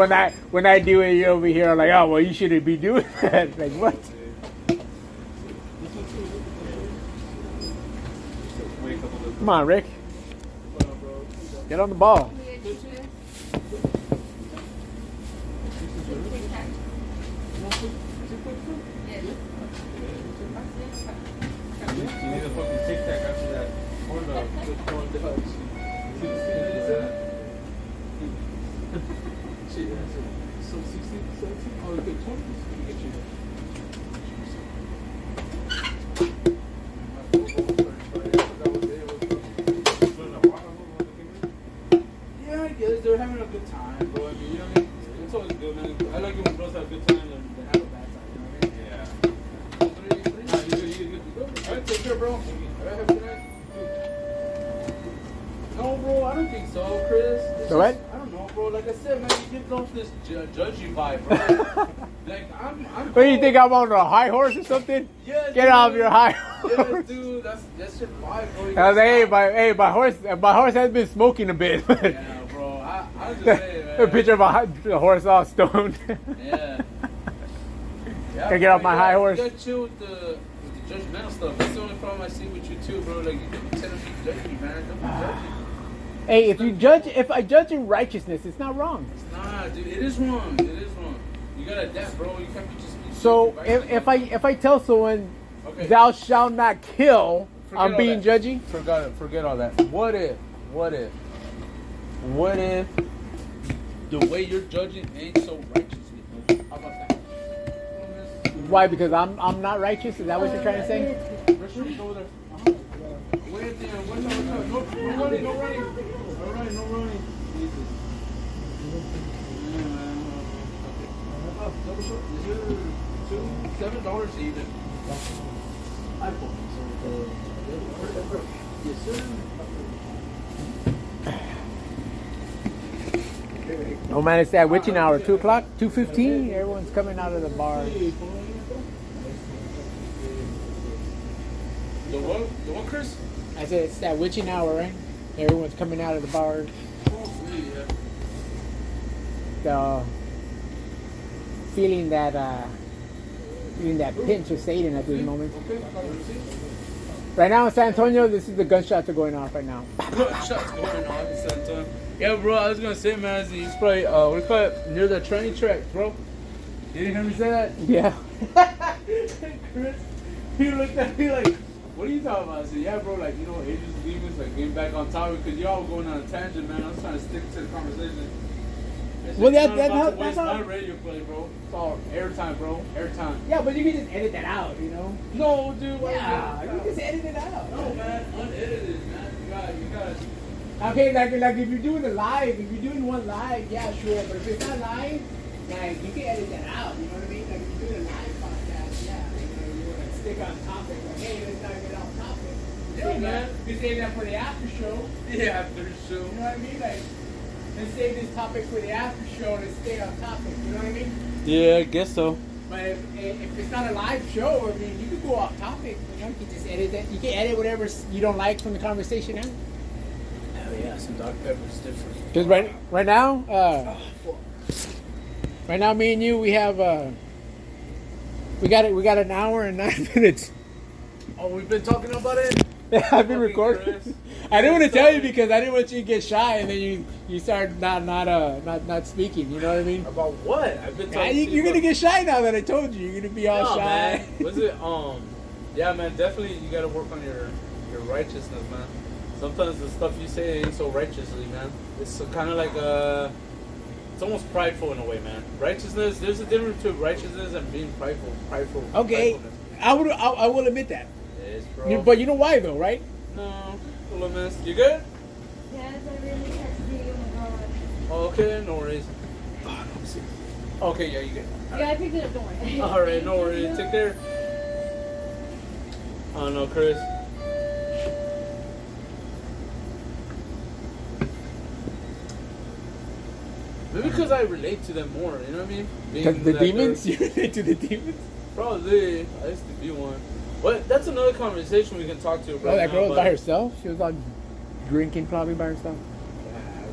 when I do it, you're over here like, oh well, you shouldn't be doing that. Like what? Come on, Rick. Get on the ball. We get you two. Yes. You need a fucking Tic Tac after that corn dog. Corn dogs. Shit, that's so 16, 17. Oh, you get 20. You get you. Yeah, I guess they're having a good time, bro. I mean, you know what I mean? It's always good, man. I like it when girls have a good time and they have a bad time. You know what I mean? Yeah. Nah, you good to go. All right, take care, bro. All right, have a good night. No, bro, I don't think so, Chris. It's So what? just- I don't know, bro. Like I said, man, you give off this judgy vibe, bro. Like I'm. What do you think I'm on a high horse or something? Yes, Get off dude. your high Yes, horse. dude. That's your vibe, bro. You I was like, gotta hey, my horse has been smoking a bit. stop. Yeah, bro. I was just saying, man. A picture of a horse all stoned. Yeah. Gotta get off my high horse. You gotta chill with the judgmental stuff. That's the only problem I see with you too, bro. Like you tend to be judgy, man. Don't be judgy. Hey, if I judge in righteousness, it's not wrong. It's not, dude. It is wrong. It is wrong. You gotta adapt, bro. You can't be just. So judgy, if I tell someone, Okay. thou shalt not kill, Forget I'm all being that. judgy. Forget all that. What if the way you're judging ain't so righteously? How about that? Why? Because I'm not righteous. Is that what you're trying to say? Restaurant over there. Wait at the end. What's up? No running. No running. No running. Jesus. Yeah, man. Okay. Double short. Is it $7 even? iPhone. Yes, sir. Oh man, it's that witching hour. 2 o'clock, 2:15. Everyone's coming out of the bar. The what, Chris? I said it's that witching hour, right? Everyone's coming out of the bars. Yeah. So feeling that pinch of Satan at this moment. Okay. Right now in San Antonio, this is the gunshots are going off right now. Shots going on in San Antonio. Yeah, bro, I was gonna say, man, he's probably what do you call it, near the train tracks, bro. You didn't hear me say that? Yeah. Chris, he looked at me like, what are you talking about? I said, yeah, bro, like, you know, Angels Demons, like, getting back on topic, because y'all were going on a tangent, man. I was trying to stick to the conversation. I said, Well, you're that's not about how- to that's waste how- my radio play, bro. It's all airtime, bro. Airtime. Yeah, but you can just edit that out, you know? No, dude. why Yeah, you you just edit it out. No, man. Unedited, man. You got Okay, like if you're doing a live, if you're doing one live, yeah, sure. But if it's not live, like you can edit that out. You know what I mean? Like if you're doing a live podcast, yeah, you want to stick on topic. Like, hey, let's not get off topic. Yeah, man. You save that for the after show. Yeah, after the show. You know what I mean? Like, let's save this topic for the after show and stay on topic. You know what I mean? Yeah, I guess so. But if it's not a live show, I mean, you can go off topic. You know, you can just edit that. You can edit whatever you don't like from the conversation out. Oh yeah, some Dr. Pepper's different. Because right now, me and you, we have we got an hour and 9 minutes. Oh, we've been talking about it? I've been Fucking recording. Chris. I didn't want to tell you because I didn't want you to get shy and then you start not speaking. You know what I mean? About what? I've been Yeah, talking to you you're gonna about- get shy now that I told you. You're gonna be all No, shy. man. Was it yeah, man, definitely you gotta work on your righteousness, man. Sometimes the stuff you say ain't so righteously, man. It's kind of like it's almost prideful in a way, man. Righteousness, there's a difference between righteousness and being prideful. Okay, pridefulness. I will admit that. Yes, bro. But you know why though, right? No, hello, miss. You good? Yes, I really texted you. Oh my god. Okay, no worries. Okay, yeah, you good. Yeah, I picked it up. Don't worry. All right, no worries. Take care. Oh no, Chris. Maybe because I relate to them more, you know what I mean? Being The that demons? they're- You relate to the demons? Probably. I used to be one. But that's another conversation we can talk to, bro. Oh, that girl was by herself? She was like drinking probably by herself. Yeah,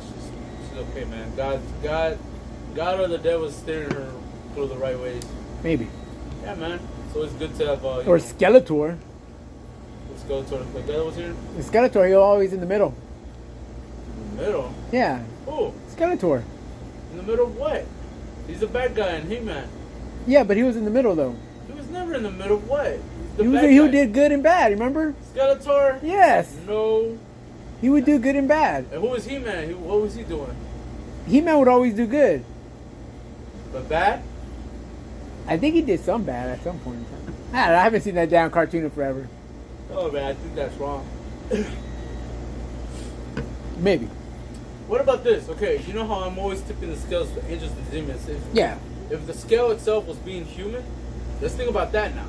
she's okay, man. God or the devil is steering her through the right ways. Maybe. Yeah, man. So it's good to have. Or you know, Skeletor. let's go to the devil was here. Skeletor, he's always in the middle. In the middle. Yeah, Oh, Skeletor. in the middle of what? He's a bad guy in He-Man. Yeah, but he was in the middle though. He was never in the middle of what? He's the He was bad he guy. did good and bad. Remember? Skeletor. Yes, No. he would do good and bad. And who was He-Man? What was he doing? He-Man would always do good. But bad? I think he did some bad at some point in time. I haven't seen that damn cartoon in forever. Oh man, I think that's wrong. Maybe. What about this? Okay, you know how I'm always tipping the scales for angels and demons. Yeah. If the scale itself was being human, let's think about that now.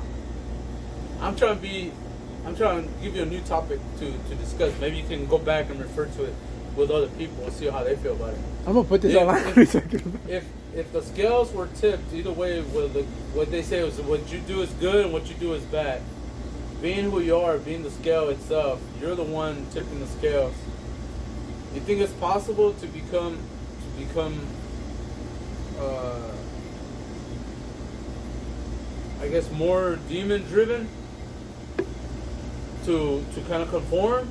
I'm trying to give you a new topic to discuss. Maybe you can go back and refer to it with other people and see how they feel about it. I'm gonna put this Yeah, online in a second. If the scales were tipped either way, what they say was what you do is good and what you do is bad. Being who you are, being the scale itself, you're the one tipping the scales. You think it's possible to become I guess more demon driven to kind of conform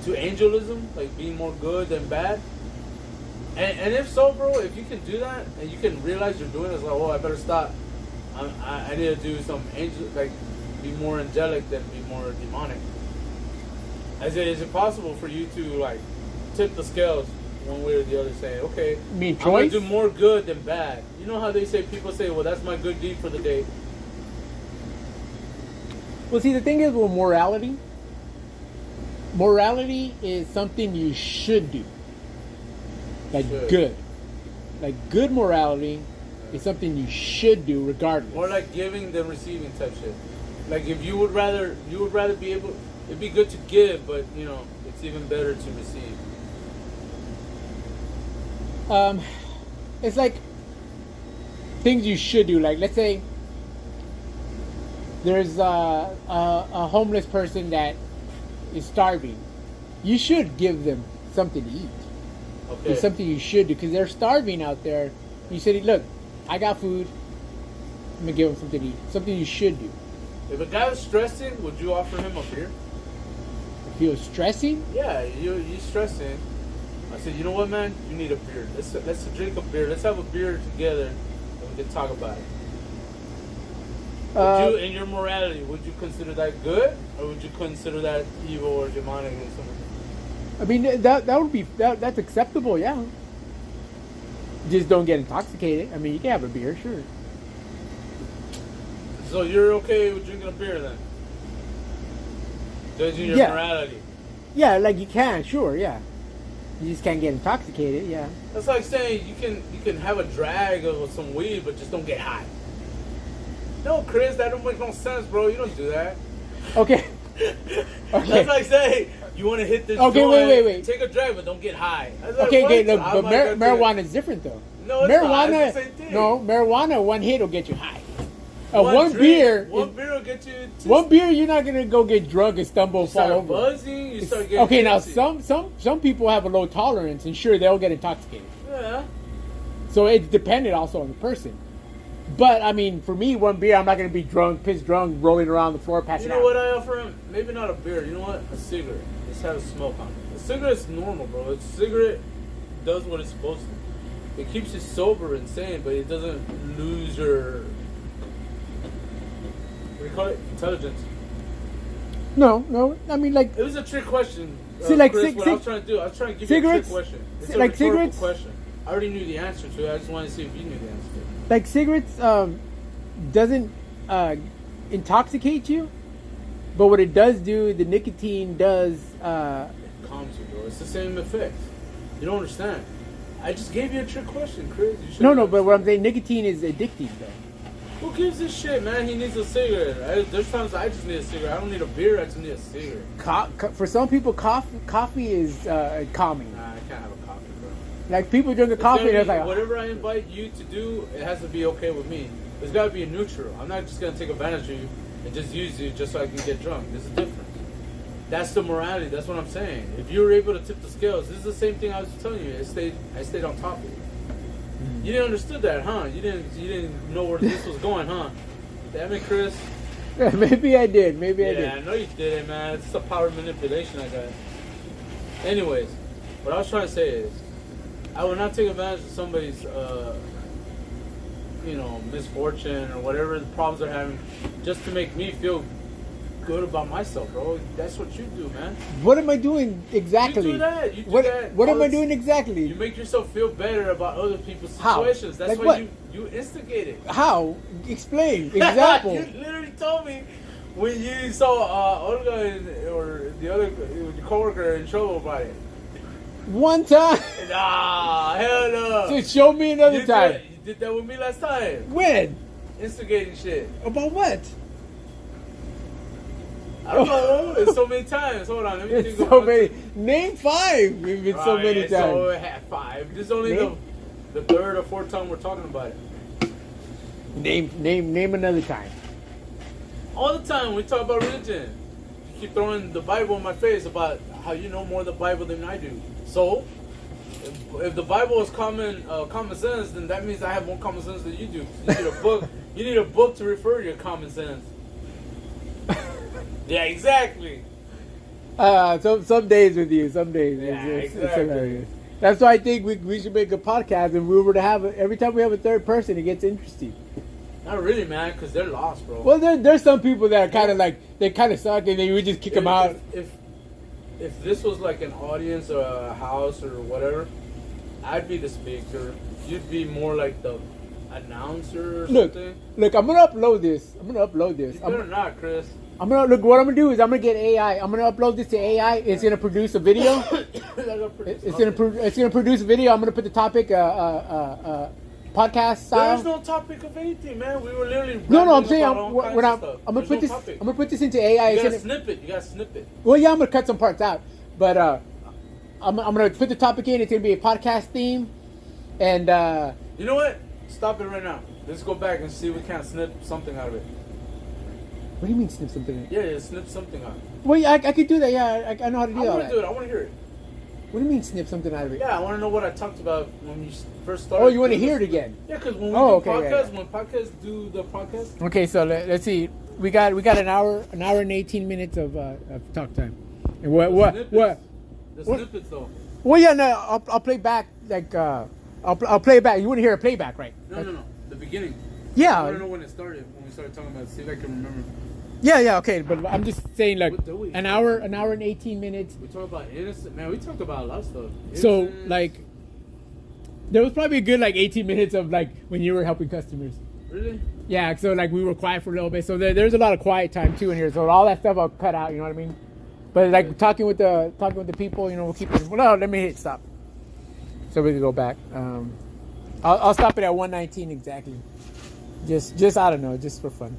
to angelism, like being more good than bad? And if so, bro, if you can do that and you can realize you're doing it, it's like, oh, I better stop. I need to do some angel, like be more angelic than be more demonic. Is it possible for you to like tip the scales one way or the other, saying, okay, You mean I'm gonna choice? do more good than bad? You know how they say, people say, well, that's my good deed for the day. Well, see, the thing is with morality is something you should do. Like Should. good. Like good morality is something you should do regardless. More like giving than receiving type shit. Like if you would rather be able, it'd be good to give, but you know, it's even better to receive. It's like things you should do. Like let's say there's a homeless person that is starving. You should give them something to eat. Okay. It's something you should do because they're starving out there. You said, look, I got food. I'm gonna give them something to eat. Something you should do. If a guy was stressing, would you offer him a beer? If he was stressing, Yeah, you stressing. I said, you know what, man? You need a beer. Let's drink a beer. Let's have a beer together, and we can talk about it. Would you, in your morality, would you consider that good, or would you consider that evil or demonic or something? I mean that would be that's acceptable, yeah. Just don't get intoxicated. I mean, you can have a beer, sure. So you're okay with drinking a beer then? Judging your Yeah. morality. Yeah, like you can, sure, yeah. You just can't get intoxicated, yeah. That's like saying you can have a drag of some weed, but just don't get high. No, Chris, that don't make no sense, bro. You don't do that. Okay. That's like saying you want to hit this Okay, joint, wait. take a drag, but don't get high. That's like, Okay, what? look, How but am I gonna do that? marijuana is different though. No, it's not. It's the same thing. No, marijuana, one hit will get you high. drink, One beer, one beer will get you. one beer, you're not gonna go get drunk and stumble You and fall start over. buzzing. You start getting Okay, now tipsy. some people have a low tolerance, and sure they'll get intoxicated. Yeah. So it's dependent also on the person. But I mean, for me, one beer, I'm not gonna be drunk, pissed drunk, rolling around the floor, passing You out. know what I offer him? Maybe not a beer. You know what? A cigarette. Let's have a smoke on it. A cigarette's normal, bro. A cigarette does what it's supposed to. It keeps you sober and sane, but it doesn't lose your, what do you call it? Intelligence. No. I mean, like, It was a trick question. See, like, Chris, cig- what I cig- was trying to do, I was trying to give you a cigarettes? trick question. It's Ci- a like rhetorical cigarettes? question. I already knew the answer to it. I just wanted to see if you knew the answer to it. like cigarettes doesn't intoxicate you, but what it does do, the nicotine does. Calms you, bro. It's the same effect. You don't understand. I just gave you a trick question, Chris. You should No, but what I'm saying, nicotine is addicting, though. Who gives a shit, man? He needs a cigarette. There's times I just need a cigarette. I don't need a beer. I just need a cigarette. For some people, coffee is calming. Nah, I can't have a coffee, bro. Like people drink a It's coffee, gonna and be- it's like, whatever I invite you to do, it has to be okay with me. There's got to be a neutral. I'm not just gonna take advantage of you and just use you just so I can get drunk. There's a difference. That's the morality. That's what I'm saying. If you were able to tip the scales, this is the same thing I was telling you. I stayed on top of it. You didn't understood that, huh? You didn't know where this was going, huh? Damn it, Chris. maybe I did. Maybe I Yeah, I did. know you didn't, man. It's the power manipulation I got. Anyways, what I was trying to say is, I will not take advantage of somebody's, misfortune or whatever the problems they're having, just to make me feel good about myself, bro. That's what you do, man. What am I doing exactly? You do that. You do What that. What am I all doing this- exactly? You make yourself feel better about other people's How? situations. That's Like why what? you instigate it. How? Explain. Example. You literally told me when you saw Olga or the other your coworker in trouble about it. One time. Nah, hell no. So show me another you time. You did that with me last time. When? Instigating shit. About what? I don't know. It's so many times. Hold on. Let me It's think so of many. Name 5. If it's so many times. So I had 5. This is only Name? the third or fourth time we're talking about it. Name another time. All the time we talk about religion. You keep throwing the Bible in my face about how you know more of the Bible than I do. So, if the Bible is common sense, then that means I have more common sense than you do. You need a book. You need a book to refer your common sense. Yeah, exactly. Some days with you. Some days. Yeah, It's exactly. hilarious. That's why I think we should make a podcast, and we were to have every time we have a third person, it gets interesting. Not really, man, because they're lost, bro. Well, there's some people that are kind of like they kind of suck, and then we just kick them out. If this was like an audience or a house or whatever, I'd be the speaker. You'd be more like the announcer or something. Look, I'm gonna upload this. You better not, Chris. I'm gonna look. What I'm gonna do is I'm gonna get AI. I'm gonna upload this to AI. It's gonna produce a video. It's gonna produce a video. I'm gonna put the topic podcast style. There's no topic of anything, man. We were literally No, I'm rambling saying about all kinds when of I'm stuff. gonna There's put no this. topic. I'm gonna put this into AI. You It's gotta gonna- snip it. You gotta snip it. Well, yeah, I'm gonna cut some parts out, but I'm gonna put the topic in. It's gonna be a podcast theme, and You know what? Stop it right now. Let's go back and see if we can't snip something out of it. what do you mean snip something? Yeah, snip something out. Well, yeah, I could do that. Yeah, I know how to do I all want that. to do it. I want to hear it. What do you mean snip something out of it? Yeah, I want to know what I talked about when you first started. Oh, you want to doing hear it this. again? Yeah, because when we Oh, do okay, yeah, podcasts, yeah. when podcasts do the podcast, Okay, so let's see. We got an hour and 18 minutes of talk time. And what? The What? snippets though. Well, yeah, no, I'll play back like I'll play it back. You want to hear a playback, right? No. The beginning. Yeah. I want to know when it started. When we started talking about it. See if I can remember. Yeah, okay, but I'm just saying like What do we- an hour and 18 minutes. We talked about innocent. Man, we talked about a lot of stuff. So Innocence. like, there was probably a good like 18 minutes of like when you were helping customers. Really? Yeah, so like we were quiet for a little bit. So there's a lot of quiet time too in here. So all that stuff I'll cut out. You know what I mean? But like talking with the people, you know, we'll keep it. Well, no, let me hit stop. So we can go back. I'll stop it at 119 exactly. Just I don't know, just for fun.